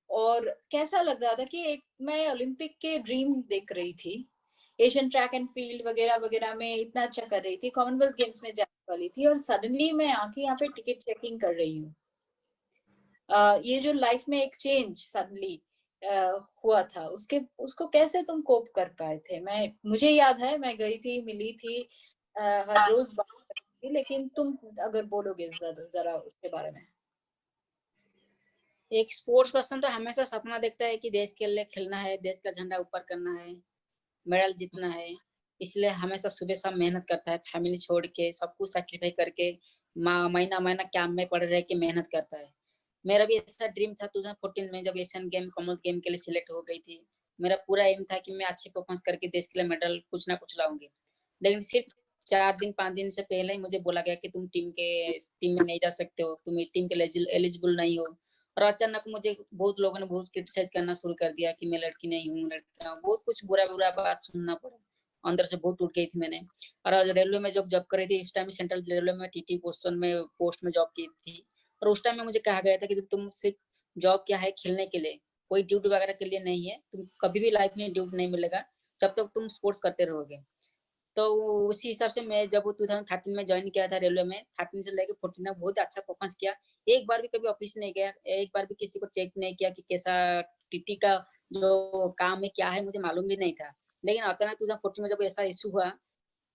और कैसा लग रहा था कि एक मैं ओलंपिक के ड्रीम देख रही थी, एशियन ट्रैक एंड फील्ड वगैरह वगैरह में इतना अच्छा कर रही थी, कॉमनवेल्थ गेम्स में जाने वाली थी, और सडनली मैं आके यहाँ पे टिकट चेकिंग कर रही हूँ। ये जो लाइफ में एक चेंज सडनली हुआ था, उसको कैसे तुम कोप कर पाए थे? मुझे याद है मैं गई थी, मिली थी, हर रोज बात करती थी, लेकिन तुम अगर बोलोगे जरा उसके बारे में। एक स्पोर्ट्स पर्सन तो हमेशा सपना देखता है कि देश के लिए खेलना है, देश का झंडा ऊपर करना है, मेडल जीतना है, इसलिए हमेशा सुबह शाम मेहनत करता है, फैमिली छोड़ के सब कुछ सैक्रिफाइस करके महीना महीना कैंप में पड़ रह के मेहनत करता है। मेरा भी ऐसा ड्रीम था 2014 में जब एशियन गेम, कॉमनवेल्थ गेम के लिए सिलेक्ट हो गई थी। मेरा पूरा एम था कि मैं अच्छी परफॉर्मेंस करके देश के लिए मेडल कुछ ना कुछ लाऊंगी, लेकिन सिर्फ 4-5 दिन से पहले ही मुझे बोला गया कि तुम टीम में नहीं जा सकते हो, तुम टीम के लिए एलिजिबल नहीं हो। और अचानक मुझे बहुत लोगों ने बहुत क्रिटिसाइज करना शुरू कर दिया कि मैं लड़की नहीं हूँ, लड़का, बहुत कुछ बुरा बुरा बात सुनना पड़ा, अंदर से बहुत टूट गई थी मैंने। और रेलवे में जब जॉब कर रही थी, इस टाइम सेंट्रल रेलवे में टीटी पोस्ट में जॉब की थी, और उस टाइम में मुझे कहा गया था कि तुम सिर्फ जॉब क्या है खेलने के लिए, कोई ड्यूटी वगैरह के लिए नहीं है, तुम कभी भी लाइफ में ड्यूटी नहीं मिलेगा जब तक तुम स्पोर्ट्स करते रहोगे। तो उसी हिसाब से मैं जब 2013 में ज्वाइन किया था रेलवे में, 13 से लेकर 14 में बहुत अच्छा परफॉर्मेंस किया। एक बार भी कभी ऑफिस नहीं गया, एक बार भी किसी को चेक नहीं किया कि कैसा टीटी का जो काम है क्या है, मुझे मालूम भी नहीं था। लेकिन अचानक 2014 में जब ऐसा इशू हुआ,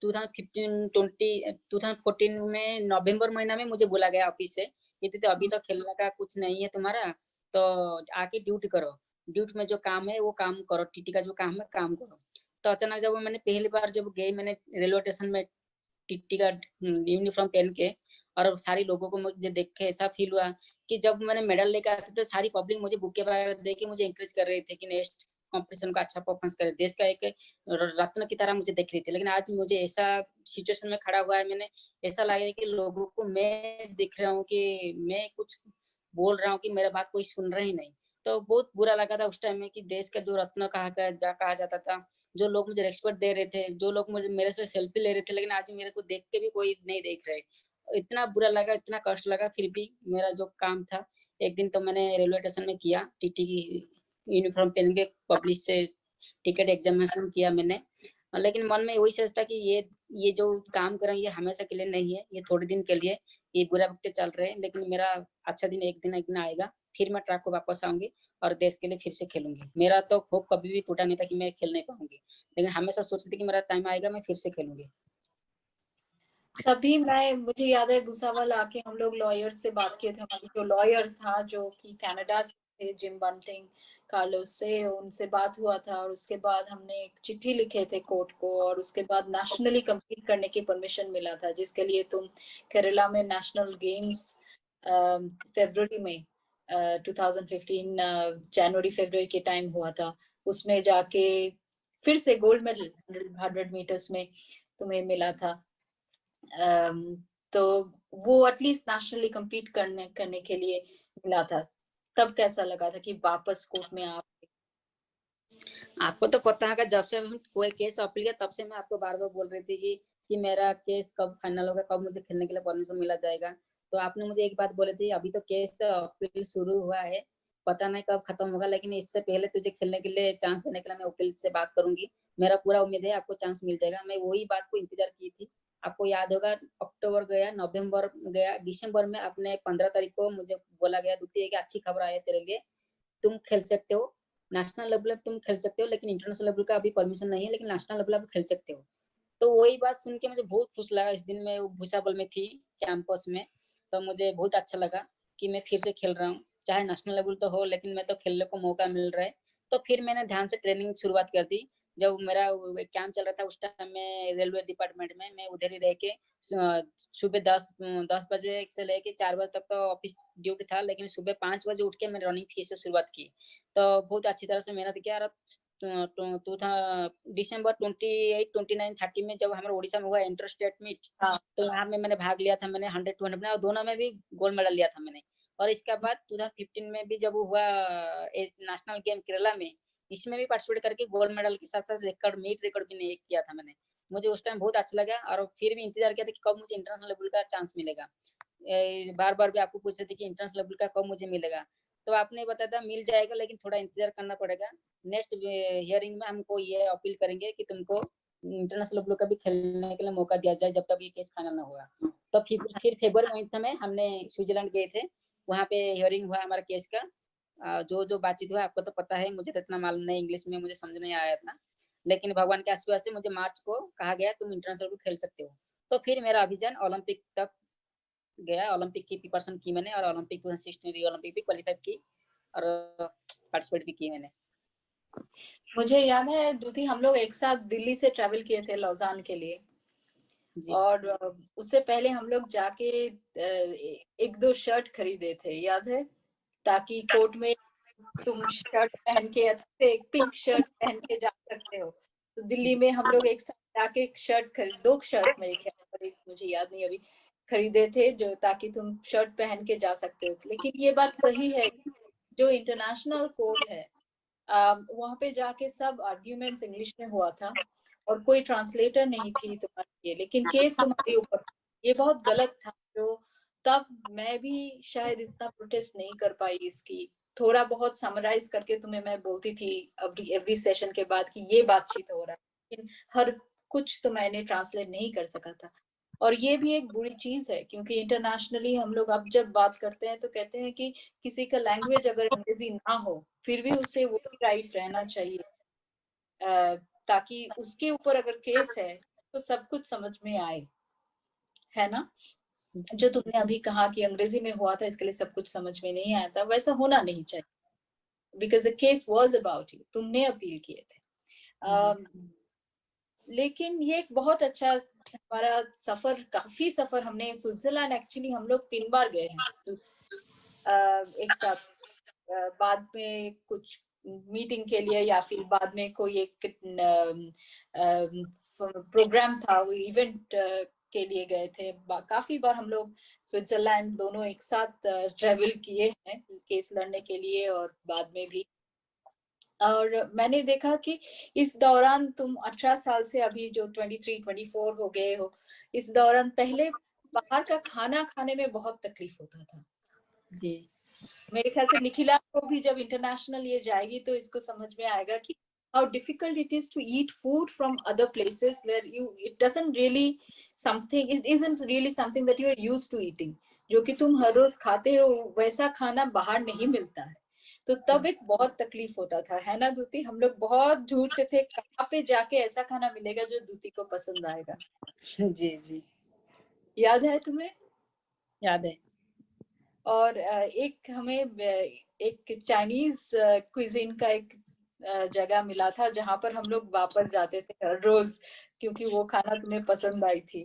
2014 में नवंबर महीना में मुझे बोला गया ऑफिस से कि तो अभी तो खेलने का कुछ नहीं है तुम्हारा, तो आके ड्यूटी करो, ड्यूटी में जो काम है वो काम करो, टीटी का जो काम है काम करो। तो अचानक जब मैंने पहली बार जब गई, मैंने रेलवे स्टेशन में टीटी का यूनिफॉर्म पहन के, और सारी लोगों को मुझे देख के ऐसा फील हुआ कि जब मैंने मेडल लेकर आते थे सारी पब्लिक मुझे बुके वगैरह दे के मुझे इंकरेज कर रही थी कि नेक्स्ट कंपटीशन का अच्छा परफॉर्मेंस करे, देश का एक रत्न की तरह मुझे देख रही थी। लेकिन आज मुझे ऐसा सिचुएशन में खड़ा हुआ है, मैंने ऐसा लग रहा है कि लोगों को मैं दिख रहा हूँ कि मैं कुछ बोल रहा हूँ कि मेरा बात कोई सुन रहा ही नहीं। तो बहुत बुरा लगा था उस टाइम में कि देश का जो रत्न कहा जाता था, जो लोग मुझे रिस्पेक्ट दे रहे थे, जो लोग मुझे मेरे से सेल्फी ले रहे थे, लेकिन आज मेरे को देख के भी कोई नहीं देख रहे। इतना बुरा लगा, इतना कष्ट लगा, फिर भी मेरा जो काम था, एक दिन तो मैंने रेलवे स्टेशन में किया, टीटी की यूनिफॉर्म पहन के पब्लिक से टिकट एग्जामिनेशन किया मैंने। लेकिन मन में वही सोच था कि ये जो काम कर रहे हैं ये हमेशा के लिए नहीं है, ये थोड़े दिन के लिए, ये बुरा वक्त चल रहे हैं, लेकिन मेरा अच्छा दिन एक दिन आएगा, फिर मैं ट्रैक को वापस आऊंगी और देश के लिए फिर से खेलूंगी। मेरा तो होप कभी भी टूटा नहीं था कि मैं खेल नहीं पाऊंगी, लेकिन हमेशा सोचती थी कि मेरा टाइम आएगा, मैं फिर से खेलूंगी। तभी मुझे याद है भूसावल आके हम लोग लॉयर से बात किए थे, हमारी जो लॉयर था जो कि कनाडा से थे, जिम बंटिंग कार्लोस से, उनसे बात हुआ था। और उसके बाद हमने एक चिट्ठी लिखे थे कोर्ट को, और उसके बाद नेशनली कम्पीट करने की परमिशन मिला था, जिसके लिए तुम केरला में नेशनल गेम्स फरवरी में 2015 जनवरी फरवरी के टाइम हुआ था, उसमें जाके फिर से गोल्ड मेडल 100 मीटर्स में तुम्हें मिला था। तो वो एटलीस्ट नेशनली कम्पीट करने के लिए मिला था। तब कैसा लगा था कि वापस कोर्ट में आप? आपको तो पता है, जब से हम कोई केस अपील किया तब से मैं आपको बार बार बोल रही थी कि मेरा केस कब फाइनल होगा, कब मुझे खेलने के लिए परमिशन मिला जाएगा। तो आपने मुझे एक बात बोली थी, अभी तो केस अपील शुरू हुआ है, पता नहीं कब खत्म होगा, लेकिन इससे पहले तुझे खेलने के लिए चांस देने के लिए मैं वकील से बात करूंगी। मेरा पूरा उम्मीद है आपको चांस मिल जाएगा। मैं वही बात को इंतजार की थी। आपको याद होगा, अक्टूबर गया, नवंबर गया, दिसंबर में आपने 15 तारीख को मुझे बोला गया, द्वितीय की अच्छी खबर आई है तेरे लिए, तुम खेल सकते हो, नेशनल लेवल पे तुम खेल सकते हो, लेकिन इंटरनेशनल लेवल का अभी परमिशन नहीं है, लेकिन नेशनल लेवल पे खेल सकते हो। तो वही बात सुन के मुझे बहुत खुश लगा। इस दिन मैं भूसावल में थी कैंपस में, तो मुझे बहुत अच्छा लगा कि मैं फिर से खेल रहा हूँ, चाहे नेशनल लेवल तो हो, लेकिन मैं तो खेलने को मौका मिल रहा है। तो फिर मैंने ध्यान से ट्रेनिंग शुरुआत कर दी। जब मेरा कैंप चल रहा था उस टाइम में रेलवे डिपार्टमेंट में मैं उधर ही रह के सुबह 10 बजे से लेके 4 बजे तक तो ऑफिस ड्यूटी था, लेकिन सुबह 5 बजे उठ के मैंने रनिंग फिर से शुरुआत की। तो बहुत अच्छी तरह से मेहनत किया। और टू था दिसंबर 28, 29, 30 में जब हमारे ओडिशा में हुआ इंटर स्टेट मीट, तो यहाँ में मैंने भाग लिया था, मैंने 100 200 में, और दोनों में भी गोल्ड मेडल लिया था मैंने। और इसके बाद 2015 में भी जब हुआ नेशनल गेम केरला में, इसमें भी पार्टिसिपेट करके गोल्ड मेडल के साथ साथ मीट रिकॉर्ड भी नहीं किया था मैंने। मुझे उस टाइम बहुत अच्छा लगा, और फिर भी इंतजार किया था कि कब मुझे इंटरनेशनल लेवल का चांस मिलेगा। बार बार भी आपको पूछ रहे थे कि इंटरनेशनल लेवल का कब मुझे मिलेगा, तो आपने बताया था मिल जाएगा, लेकिन थोड़ा इंतजार करना पड़ेगा। नेक्स्ट हियरिंग में हमको ये अपील करेंगे कि तुमको इंटरनेशनल लेवल का भी खेलने के लिए मौका दिया जाए, जब तक ये केस फाइनल ना हुआ। तो फिर फरवरी महीने में हमने स्विट्जरलैंड गए थे, वहाँ पे हियरिंग हुआ हमारा केस का। जो बातचीत हुआ आपको तो पता है, मुझे तो इतना मालूम नहीं, इंग्लिश में मुझे समझ नहीं आया था, लेकिन भगवान के आशीर्वाद से मुझे मार्च को कहा गया तुम इंटरनेशनल भी खेल सकते हो। तो फिर मेरा अभियान ओलंपिक तक गया, ओलंपिक की प्रिपरेशन की मैंने, और ओलंपिक 2016 ओलंपिक भी क्वालिफाई की और पार्टिसिपेट भी की मैंने। मुझे याद है दूती, हम लोग एक साथ दिल्ली से ट्रैवल किए थे लौजान के लिए, और उससे पहले हम लोग जाके एक दो शर्ट खरीदे थे, याद है, ताकि कोर्ट में तुम शर्ट पहन के अच्छे एक पिंक शर्ट पहन के जा सकते हो। तो दिल्ली में हम लोग एक साथ जाके एक शर्ट खरीद, 2 शर्ट मेरे ख्याल पर, एक मुझे याद नहीं अभी, खरीदे थे, जो ताकि तुम शर्ट पहन के जा सकते हो। लेकिन ये बात सही है, जो इंटरनेशनल कोर्ट है वहां पे जाके सब आर्ग्यूमेंट्स इंग्लिश में हुआ था, और कोई ट्रांसलेटर नहीं थी तुम्हारे लिए, लेकिन केस तुम्हारे ऊपर। ये बहुत गलत था। जो तब मैं भी शायद इतना प्रोटेस्ट नहीं कर पाई इसकी, थोड़ा बहुत समराइज करके तुम्हें मैं बोलती थी एवरी सेशन के बाद कि ये बातचीत हो रहा है, लेकिन हर कुछ तो मैंने ट्रांसलेट नहीं कर सका था। और ये भी एक बुरी चीज है, क्योंकि इंटरनेशनली हम लोग अब जब बात करते हैं तो कहते हैं कि किसी का लैंग्वेज अगर अंग्रेजी ना हो फिर भी उसे वही राइट रहना चाहिए, ताकि उसके ऊपर अगर केस है तो सब कुछ समझ में आए, है ना। जो तुमने अभी कहा कि अंग्रेजी में हुआ था इसके लिए सब कुछ समझ में नहीं आया था, वैसा होना नहीं चाहिए, because the case was about you, तुमने अपील किए थे। लेकिन ये एक बहुत अच्छा हमारा सफर, काफी सफर हमने स्विट्जरलैंड, एक्चुअली हम लोग 3 बार गए हैं एक साथ। बाद में कुछ मीटिंग के लिए या फिर बाद में कोई एक प्रोग्राम था, वो इवेंट के लिए गए थे। काफी बार हम लोग स्विट्जरलैंड दोनों एक साथ ट्रेवल किए हैं केस लड़ने के लिए और बाद में भी। और मैंने देखा कि इस दौरान तुम 18 साल से अभी जो 23-24 हो गए हो, इस दौरान पहले बाहर का खाना खाने में बहुत तकलीफ होता था। जी मेरे ख्याल से निखिला को भी जब इंटरनेशनल ये जाएगी तो इसको समझ में आएगा कि how difficult it is to eat food from other places where it doesn't really something, it isn't really something that you are used to eating, जो कि तुम हर रोज खाते हो वैसा खाना बाहर नहीं मिलता है। तो तब एक बहुत तकलीफ होता था, है ना दूती? हम लोग बहुत ढूंढते थे कहाँ पे जाके ऐसा खाना मिलेगा जो दूती को पसंद आएगा। जी जी याद है तुम्हें? याद है। और एक हमें एक चाइनीज क्विजीन का एक जगह मिला था जहां पर हम लोग वापस जाते थे हर रोज, क्योंकि वो खाना तुम्हें पसंद आई थी।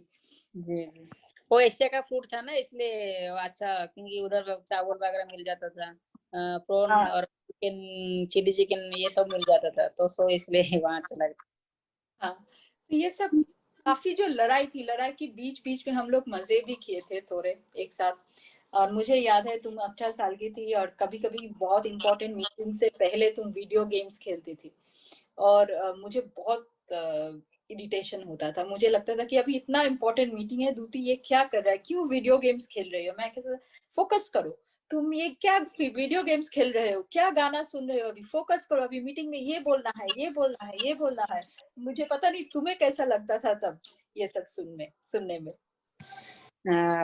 जी जी वो एशिया का फूड था ना, इसलिए अच्छा, क्योंकि उधर चावल वगैरह मिल जाता था, प्रॉन हाँ और चिकन, चिली चिकन ये सब मिल जाता था, तो सो इसलिए वहां चला गया। हाँ, तो ये सब काफी जो लड़ाई थी, लड़ाई के बीच बीच में हम लोग मजे भी किए थे थोड़े एक साथ। और मुझे याद है तुम 18 साल की थी और कभी कभी बहुत इंपॉर्टेंट मीटिंग से पहले तुम वीडियो गेम्स खेलती थी और मुझे बहुत इरिटेशन होता था। मुझे लगता था कि अभी इतना इंपॉर्टेंट मीटिंग है, दूती ये क्या कर रहा है, क्यों वीडियो गेम्स खेल रही हो? मैं कहता था फोकस करो, तुम ये क्या वीडियो गेम्स खेल रहे हो, क्या गाना सुन रहे हो, अभी फोकस करो, अभी मीटिंग में ये बोलना है, ये बोलना है, ये बोलना है। मुझे पता नहीं तुम्हें कैसा लगता था तब ये सब सुनने में।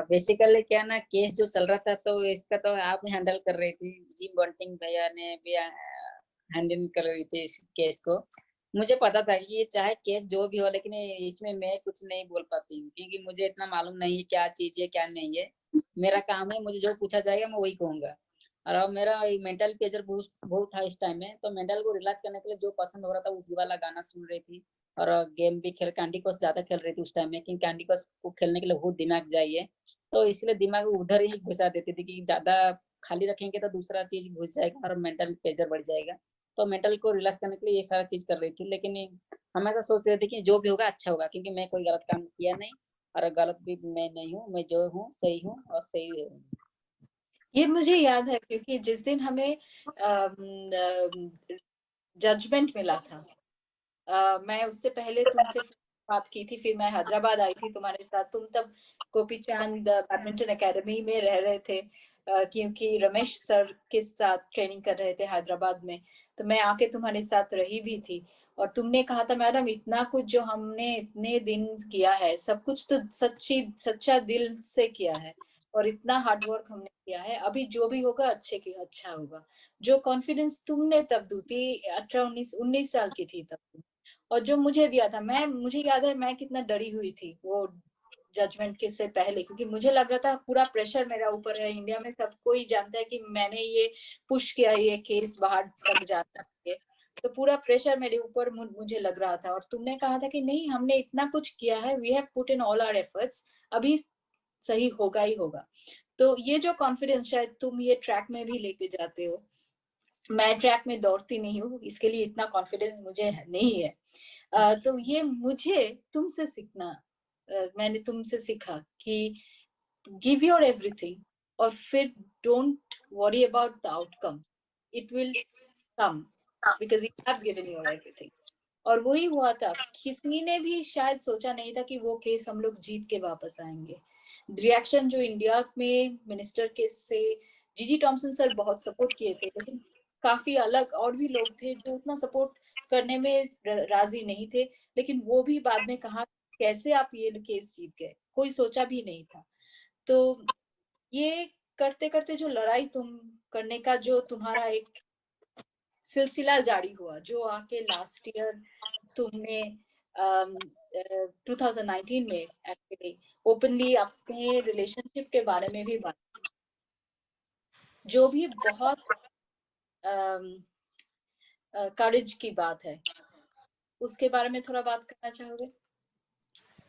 बेसिकली क्या ना, केस जो चल रहा था तो इसका तो आप ही हैंडल कर रही थी, जिम बॉन्टिंग भैया ने भी हैंडल कर रही थी इस केस को। मुझे पता था कि ये चाहे केस जो भी हो, लेकिन इसमें मैं कुछ नहीं बोल पाती हूँ, क्योंकि मुझे इतना मालूम नहीं है क्या चीज है क्या नहीं है। मेरा काम है, मुझे जो पूछा जाएगा मैं वही कहूंगा। और अब मेरा मेंटल प्रेशर बहुत था इस टाइम में, तो मेंटल को रिलैक्स करने के लिए जो पसंद हो रहा था उसी वाला गाना सुन रही थी। और गेम भी कैंडी क्रश ज्यादा खेल रही थी उस टाइम में, क्योंकि कैंडी क्रश को खेलने के लिए बहुत दिमाग चाहिए, तो इसलिए दिमाग उधर ही घुसा देती थी कि ज्यादा खाली रखेंगे तो दूसरा चीज घुस जाएगा और मेंटल प्रेशर बढ़ जाएगा। तो मेंटल को रिलैक्स करने के लिए ये सारा चीज कर रही थी, लेकिन हमेशा सोच रही थी कि जो भी होगा अच्छा होगा, क्योंकि मैं कोई गलत काम किया नहीं और गलत भी मैं नहीं हूँ, मैं जो हूँ सही हूँ और सही हूँ। ये मुझे याद है क्योंकि जिस दिन हमें जजमेंट मिला था, मैं उससे पहले तुमसे बात की थी, फिर मैं हैदराबाद आई थी तुम्हारे साथ। तुम तब गोपी चांद बैडमिंटन एकेडमी में रह रहे थे, क्योंकि रमेश सर के साथ ट्रेनिंग कर रहे थे हैदराबाद में। तो मैं आके तुम्हारे साथ रही भी थी और तुमने कहा था मैडम इतना कुछ जो हमने इतने दिन किया है, सब कुछ तो सच्चा दिल से किया है और इतना हार्ड वर्क हमने किया है, अभी जो भी होगा अच्छे की अच्छा होगा। जो कॉन्फिडेंस तुमने तब दी थी, 18-19 साल की थी तब, और जो मुझे दिया था, मुझे याद है मैं कितना डरी हुई थी वो जजमेंट के से पहले, क्योंकि मुझे लग रहा था पूरा प्रेशर मेरा ऊपर है। इंडिया में सब कोई जानता है कि मैंने ये पुश किया, ये केस बाहर तक जाता है, तो पूरा प्रेशर मेरे ऊपर मुझे लग रहा था। और तुमने कहा था कि नहीं, हमने इतना कुछ किया है, we have put in all our efforts, अभी सही होगा ही होगा। तो ये जो कॉन्फिडेंस शायद तुम ये ट्रैक में भी लेके जाते हो। मैं ट्रैक में दौड़ती नहीं हूँ, इसके लिए इतना कॉन्फिडेंस मुझे नहीं है। तो ये मुझे तुमसे सीखना, मैंने तुमसे सीखा कि गिव योर एवरीथिंग और फिर don't worry about the outcome, it will come because you have given your everything. और वही हुआ था, किसी ने भी शायद सोचा नहीं था कि वो केस हम लोग जीत के वापस आएंगे। रिएक्शन जो इंडिया में मिनिस्टर केस से, जीजी टॉमसन सर बहुत सपोर्ट किए थे, लेकिन काफी अलग और भी लोग थे जो उतना सपोर्ट करने में राजी नहीं थे, लेकिन वो भी बाद में कहा कैसे आप ये केस जीत गए, कोई सोचा भी नहीं था। तो ये करते करते जो लड़ाई तुम करने का जो तुम्हारा एक सिलसिला जारी हुआ, जो आके लास्ट ईयर तुमने 2019 में एक्चुअली ओपनली अपने रिलेशनशिप के बारे में भी बात, जो भी बहुत करेज की बात है, उसके बारे में थोड़ा बात करना चाहोगे?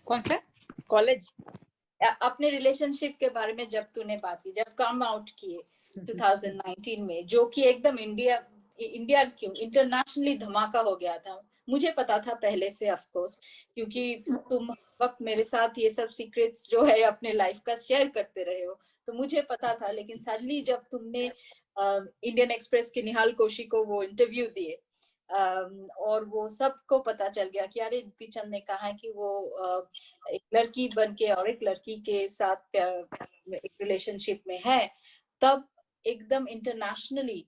कौन सा कॉलेज? अपने रिलेशनशिप के बारे में जब तूने बात की, जब कम आउट किए 2019 में, जो कि एकदम इंडिया क्यों इंटरनेशनली धमाका हो गया था। मुझे पता था पहले से ऑफ कोर्स, क्योंकि तुम वक्त मेरे साथ ये सब सीक्रेट्स जो है अपने लाइफ का शेयर करते रहे हो, तो मुझे पता था। लेकिन सडनली जब तुमने इंडियन एक्सप्रेस के निहाल कोशी को वो इंटरव्यू दिए और वो सबको पता चल गया कि अरे दुती चंद ने कहा है कि वो एक लड़की बन के और एक लड़की के साथ एक रिलेशनशिप में है, तब एकदम इंटरनेशनली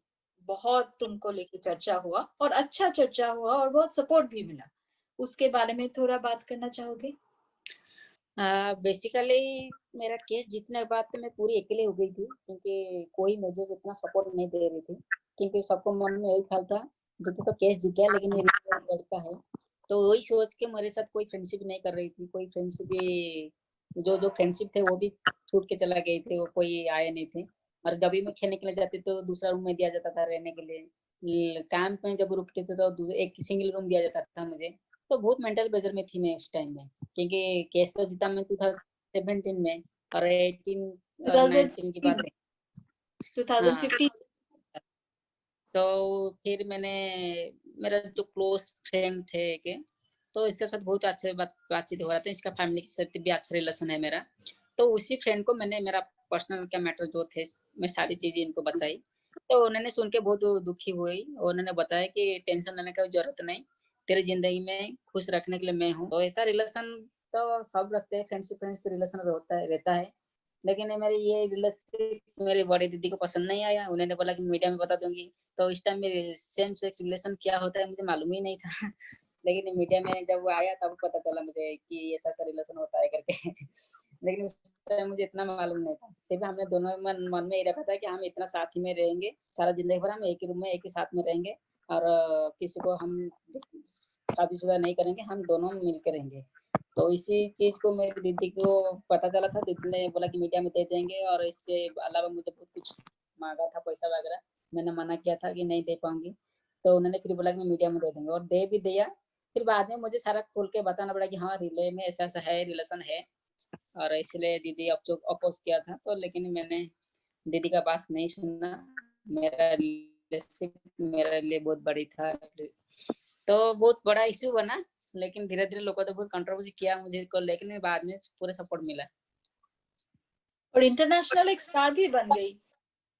बहुत तुमको लेके चर्चा हुआ और अच्छा चर्चा हुआ और बहुत सपोर्ट भी मिला। उसके बारे में थोड़ा बात करना चाहोगे? बेसिकली मेरा केस जीतने के बाद तो मैं पूरी अकेले हो गई थी, क्योंकि कोई मुझे इतना सपोर्ट नहीं दे रही थी, क्योंकि सबको मन में यही ख्याल था जीतू तो केस जीत गया, लेकिन ये लड़का है, तो वही सोच के मेरे साथ कोई फ्रेंडशिप नहीं कर रही थी। कोई फ्रेंडशिप भी जो जो फ्रेंडशिप थे वो भी छूट के चला गए थे, वो कोई आए नहीं थे। और जब भी मैं खेलने के लिए जाती तो दूसरा रूम में दिया जाता था रहने के लिए। कैंप में जब रुकते थे तो एक सिंगल रूम दिया जाता था मुझे। तो बहुत मेंटल प्रेशर में थी मैं उस टाइम में, क्योंकि केस तो जीता मैं 2017 में और 18 और 19 की बात 2015 तो फिर मैंने मेरा जो क्लोज फ्रेंड थे के, तो इसके साथ बहुत अच्छे बातचीत हो रहा था, इसका फैमिली के साथ भी अच्छा रिलेशन है मेरा। तो उसी फ्रेंड को मैंने मेरा पर्सनल क्या मैटर जो थे मैं सारी चीजें इनको बताई, तो उन्होंने सुन के बहुत दुखी हुई। उन्होंने बताया कि टेंशन लेने की जरूरत नहीं, तेरी जिंदगी में खुश रखने के लिए मैं हूँ। तो ऐसा रिलेशन तो सब रखते हैं, फ्रेंडशिप रिलेशन रहता है। लेकिन मेरी ये रिलेशन मेरी बड़ी दीदी को पसंद नहीं आया। उन्होंने बोला कि मीडिया में बता दूंगी। तो इस टाइम मेरे सेम सेक्स रिलेशन क्या होता है मुझे मालूम ही नहीं था। लेकिन मीडिया में जब वो आया तब पता चला मुझे कि ऐसा ऐसा रिलेशन होता है करके। लेकिन उस टाइम मुझे इतना मालूम नहीं था। सिर्फ हमने दोनों मन में ये रखा था कि हम इतना साथ ही में रहेंगे, सारा जिंदगी भर हम एक ही रूम में एक ही साथ में रहेंगे, और किसी को हम शादीशुदा नहीं करेंगे, हम दोनों मिलकर रहेंगे। तो इसी चीज को मेरी दीदी को पता चला था। दीदी ने बोला कि मीडिया में दे देंगे, और इससे अलावा मुझे बहुत कुछ मांगा था, पैसा वगैरह। मैंने मना किया था कि नहीं दे पाऊंगी। तो उन्होंने फिर बोला कि मीडिया में दे देंगे, और दे भी दिया। फिर बाद में मुझे सारा खोल के बताना पड़ा कि हाँ रिले में ऐसा ऐसा है, रिलेशन है, और इसलिए दीदी अपोज किया था। तो लेकिन मैंने दीदी का बात नहीं सुना। मेरा रिलेशनशिप मेरे लिए बहुत बड़ी था, तो बहुत बड़ा इश्यू बना। लेकिन धीरे धीरे लोगों ने बहुत कंट्रोवर्सी किया मुझे को, लेकिन बाद में पूरे सपोर्ट मिला। और इंटरनेशनल एक स्टार भी बन गई।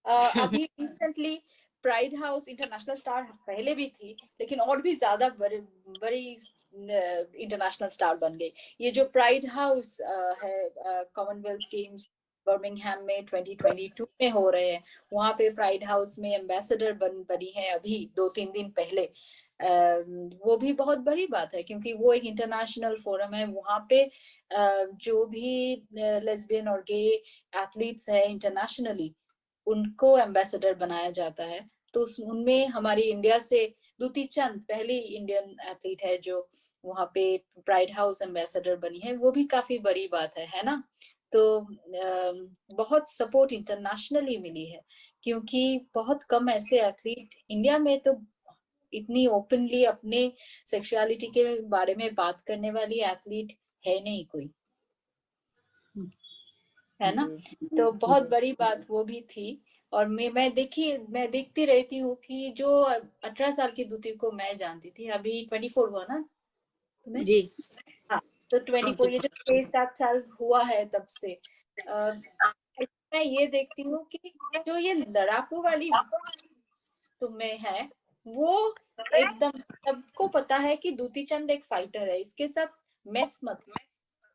अभी recently pride house international star पहले भी थी, लेकिन और भी ज्यादा बड़ी इंटरनेशनल स्टार बन गई। ये जो प्राइड हाउस है कॉमनवेल्थ गेम्स बर्मिंगहैम में 2022 में हो रहे हैं, वहां पे प्राइड हाउस में एम्बेसडर बनी है अभी 2-3 दिन पहले। वो भी बहुत बड़ी बात है, क्योंकि वो एक इंटरनेशनल फोरम है। वहां पे जो भी लेस्बियन और गे एथलीट्स है इंटरनेशनली, उनको एम्बेसडर बनाया जाता है। तो उनमें हमारी इंडिया से दुती चंद पहली इंडियन एथलीट है जो वहां पे प्राइड हाउस एम्बेसडर बनी है। वो भी काफी बड़ी बात है ना। तो बहुत सपोर्ट इंटरनेशनली मिली है, क्योंकि बहुत कम ऐसे एथलीट इंडिया में तो इतनी ओपनली अपने सेक्सुअलिटी के बारे में बात करने वाली एथलीट है नहीं कोई, है ना। तो बहुत बड़ी बात वो भी थी। और मैं देखती रहती हूँ कि जो 18 साल की दूती को मैं जानती थी, अभी 24 हुआ ना तुम्हें? जी हाँ, तो 24 ये जो 6-7 साल हुआ है तब से मैं ये देखती हूँ कि जो ये लड़ाकू वाली तुम्हें है, वो एकदम सबको पता है कि दूती चंद एक फाइटर है। इसके साथ मेस मत,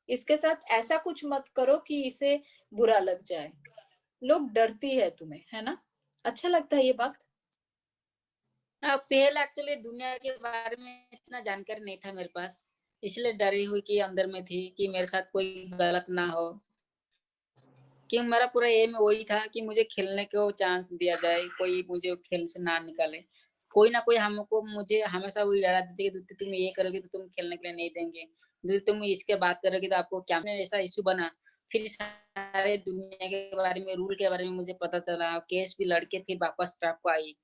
इसके साथ ऐसा कुछ मत करो कि इसे बुरा लग जाए। लोग डरती है तुम्हें, है ना। अच्छा लगता है ये बात। पहले एक्चुअली दुनिया के बारे में इतना जानकारी नहीं था मेरे पास, इसलिए डरी हुई कि अंदर में थी कि मेरे साथ कोई गलत ना हो। कि मेरा पूरा एम वही था कि मुझे खेलने को चांस दिया जाए, कोई मुझे खेल से ना निकाले। कोई ना कोई हमको मुझे हमेशा वही डरा देती कि तुम ये करोगे तो तुम खेलने के लिए नहीं देंगे, यदि तुम इसके बात करोगे तो आपको क्या। ऐसा इश्यू बना। फिर सारे दुनिया के बारे में, रूल के बारे में मुझे पता चला, केस भी लड़के फिर वापस ट्रैप को आई।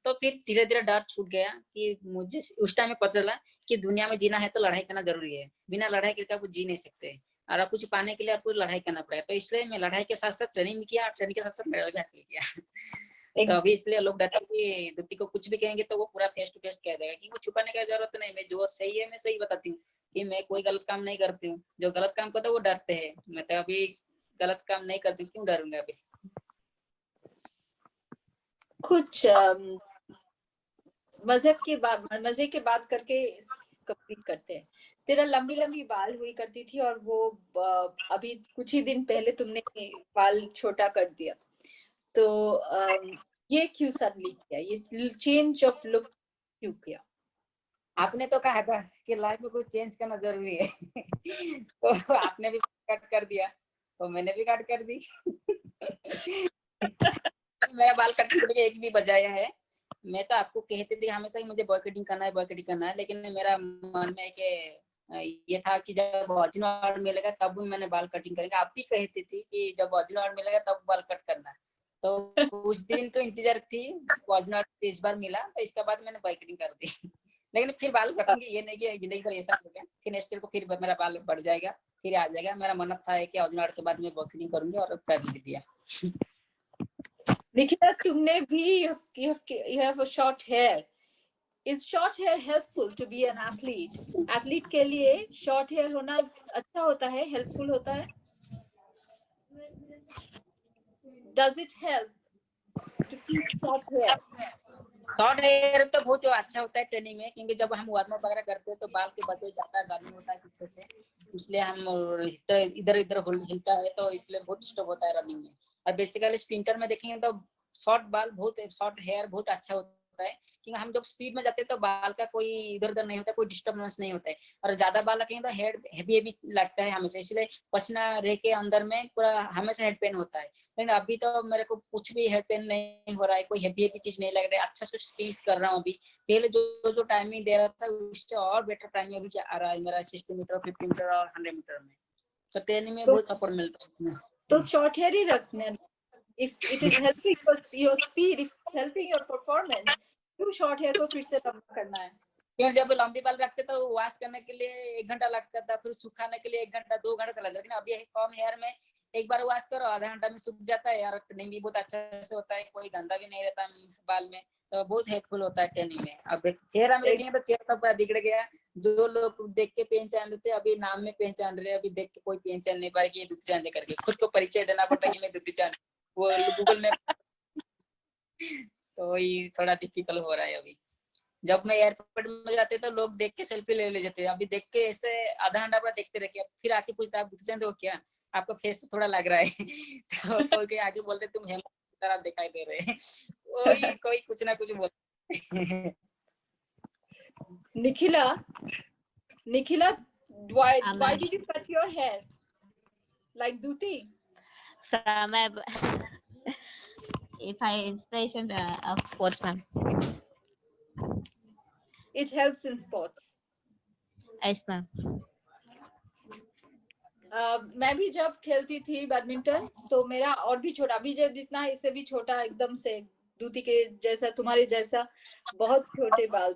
तो फिर धीरे धीरे डर छूट गया कि मुझे उस टाइम में पता चला कि दुनिया में जीना है तो लड़ाई करना जरूरी है। बिना लड़ाई करके आप जी नहीं सकते, और कुछ पाने के लिए आपको लड़ाई करना पड़ेगा। तो इसलिए मैं लड़ाई के साथ साथ ट्रेनिंग भी किया, और ट्रेनिंग के साथ साथ मेडल भी हासिल किया। तो अभी इसलिए लोग डरते हैं कि दूती को कुछ भी कहेंगे तो वो पूरा फेस टू फेस कह देगा, कि वो छुपाने की जरूरत नहीं, मैं जो सही है मैं सही बताती हूँ कि मैं कोई गलत काम नहीं करती हूँ। जो गलत काम करता है वो डरते हैं, मैं तो अभी गलत काम नहीं करती, क्यों डरूंगा अभी। कुछ मजे के बात करके कंप्लीट करते हैं। तेरा लंबी लंबी बाल हुई करती थी और वो अभी कुछ ही दिन पहले तुमने बाल छोटा कर दिया, तो ये क्यों सडनली किया, ये चेंज ऑफ लुक क्यों किया? आपने तो कहा था कि लाइफ में कुछ चेंज करना जरूरी है तो आपने भी कट कर दिया तो मैंने भी कट कर दी मेरा बाल कट करने की एक भी बजाया है। मैं तो आपको कहती थी हमेशा ही मुझे बॉय कटिंग करना है, लेकिन मेरा मन में कि ये था कि जब ओरिजिनल मिलेगा तब भी मैंने बाल कटिंग करेंगे। आप भी कहती थी कि जब ओरिजिनल मिलेगा तब बाल कट करना। तो कुछ दिन तो इंतजार थी, ओरिजिनल इस बार मिला तो इसके बाद मैंने बॉय कटिंग कर दी लेकिन फिर बाल रखूंगी, ये नहीं कि जिंदगी भर ऐसा हो गया। फिर नेक्स्ट ईयर को फिर मेरा बाल बढ़ जाएगा, फिर आ जाएगा। मेरा मन था कि ओरिजिनल के बाद मैं बॉय कटिंग करूंगी और कर भी दिया। निखिला, तुमने भी you have a short hair. Is short hair helpful to be an athlete? Athlete के लिए short hair होना अच्छा होता है, हेल्पफुल होता है? Does it help to keep short hair? Short hair तो बहुत अच्छा होता है ट्रेनिंग में, क्योंकि जब हम वार्म अप वगैरह करते हैं तो बाल के बचे जाता है, गर्मी होता है पीछे से, इसलिए हम इधर इधर हिलता है तो इसलिए बहुत डिस्टर्ब होता है रनिंग में। और बेसिकली स्प्रिंटर में देखेंगे तो शॉर्ट हेयर बहुत अच्छा होता है, क्योंकि हम जब स्पीड में जाते हैं तो बाल का कोई इधर उधर नहीं होता, कोई डिस्टर्बेंस नहीं होता है। और ज्यादा बाल रखेंगे तो हेड हेवी लगता है हमेशा, इसलिए पसीना रह के अंदर में पूरा हमेशा हेड पेन होता है। लेकिन अभी तो मेरे को कुछ भी हेड पेन नहीं हो रहा है, कोई हेवी चीज नहीं लग रहा है, अच्छा से स्पीड कर रहा हूँ अभी। पहले जो टाइमिंग दे रहा था उससे और बेटर टाइमिंग अभी आ रहा है मेरा 60 मीटर, 50 मीटर और 100 मीटर में। तो ट्रेनिंग में बहुत सपोर्ट मिलता है। तो शॉर्ट हेयर ही रखना। If it is helping your speed, if it's helping your performance, क्यों शॉर्ट हेयर को फिर से लंबा करना है? क्यों जब लंबी बाल रखते तो वॉश करने के लिए 1 घंटा लगता था, फिर सुखाने के लिए 1 घंटा 2 घंटा चला जाता। लेकिन अभी कम हेयर में एक बार वॉश करो आधा घंटा में सूख जाता है यार। ट्रेनिंग भी बहुत अच्छा से होता है, कोई गंदा भी नहीं रहता बाल में, तो बहुत हेल्पफुल होता है ट्रेनिंग में। अब चेहरा में देखेंगे तो चेहरा तो बिगड़ गया। जो लोग देख के पहचान लेते अभी नाम में पहचान रहे, अभी देख के कोई पहचान नहीं पाएगी दूती चांद करके। खुद को परिचय देना पड़ता है कि मैं दूती चांद, वो गूगल में तो ये थोड़ा डिफिकल्ट हो रहा है अभी। जब मैं एयरपोर्ट में जाते तो लोग देख के सेल्फी ले लेते, अभी देख के ऐसे आधा घंटा बाद देखते रहे, फिर आके पूछते आप दूती हो क्या, आपका फेस थोड़ा लग रहा है तो कोई आगे बोलते तुम हेमंत की तरह दिखाई दे रहे हैं कोई कुछ ना कुछ बोलते Nikhila, why did you cut your hair like Duti? From if I inspiration of sports, ma'am. It helps in sports. Yes, ma'am. मैं भी जब खेलती थी बैडमिंटन तो मेरा और भी छोटा, अभी जब जितना इससे भी छोटा, एकदम से दूती के जैसा, तुम्हारे जैसा बहुत छोटे बाल,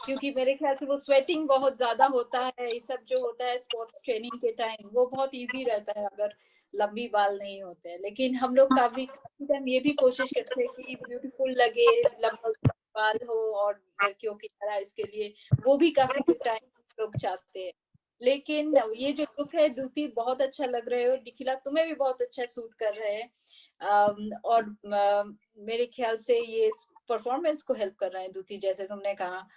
क्योंकि मेरे ख्याल से वो स्वेटिंग बहुत ज्यादा होता है, ये सब जो होता है स्पोर्ट्स ट्रेनिंग के टाइम वो बहुत इजी रहता है अगर लंबी बाल नहीं होते हैं। लेकिन हम लोग काफी टाइम ये भी कोशिश करते हैं कि ब्यूटीफुल लगे, लंबा बाल हो, और लड़कियों की तरह इसके लिए वो भी काफी टाइम लोग चाहते हैं। लेकिन ये जो लुक है दूती बहुत अच्छा लग रहे हो, निखिला तुम्हें भी बहुत अच्छा सूट कर रहे हैं, और मेरे ख्याल से ये परफॉर्मेंस को हेल्प कर रहे हैं दूती, जैसे तुमने कहा,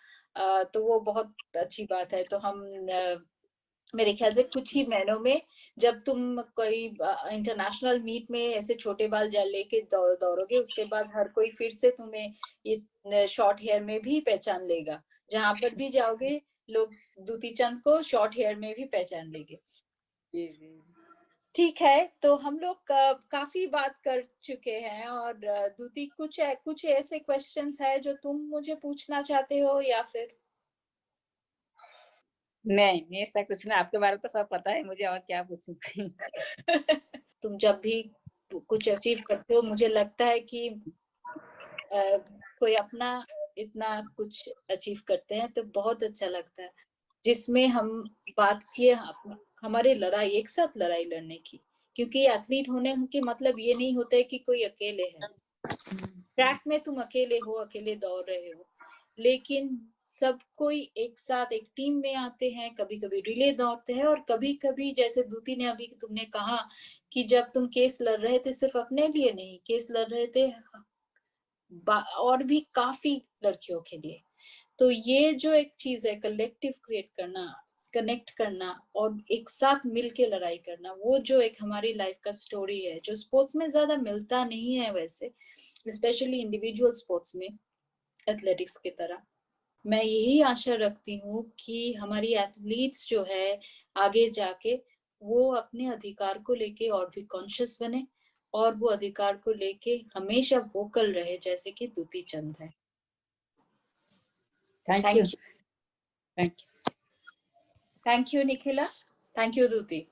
तो वो बहुत अच्छी बात है। तो हम मेरे ख्याल से कुछ ही महीनों में जब तुम कोई इंटरनेशनल मीट में ऐसे छोटे बाल लेके दौड़ोगे, उसके बाद हर कोई फिर से तुम्हें ये शॉर्ट हेयर में भी पहचान लेगा। जहां पर भी जाओगे लोग दूती चंद को शॉर्ट हेयर में भी पहचान लेंगे। ठीक है, तो हम लोग काफी बात कर चुके हैं, और दूती कुछ ऐसे क्वेश्चंस है जो तुम मुझे पूछना चाहते हो या फिर? नहीं ऐसा कुछ नहीं, आपके बारे में तो सब पता है मुझे, और क्या पूछूं तुम जब भी कुछ अचीव करते हो मुझे लगता है कि कोई अपना इतना कुछ अचीव करते हैं तो बहुत अच्छा लगता है, जिसमें हम बात किए हमारे एक साथ लड़ाई लड़ने की, क्योंकि एथलीट होने के मतलब ये नहीं होता है कि कोई अकेले है। ट्रैक में तुम अकेले हो, अकेले दौड़ रहे हो, लेकिन सब कोई एक साथ एक टीम में आते हैं, कभी कभी रिले दौड़ते हैं, और कभी कभी जैसे दूती ने अभी तुमने कहा कि जब तुम केस लड़ रहे थे, सिर्फ अपने लिए नहीं, केस लड़ रहे थे और भी काफी लड़कियों के लिए। तो ये जो एक चीज है, कलेक्टिव क्रिएट करना, कनेक्ट करना और एक साथ मिलके लड़ाई करना, वो जो एक हमारी लाइफ का स्टोरी है, जो स्पोर्ट्स में ज्यादा मिलता नहीं है वैसे, स्पेशली इंडिविजुअल स्पोर्ट्स में, एथलेटिक्स की तरह। मैं यही आशा रखती हूँ कि हमारी एथलीट्स जो है आगे जाके वो अपने अधिकार को लेके और भी कॉन्शियस बने, और वो अधिकार को लेके हमेशा वोकल रहे, जैसे कि दूती चंद है। Thank you. Thank you Nikhila, thank you Dutee.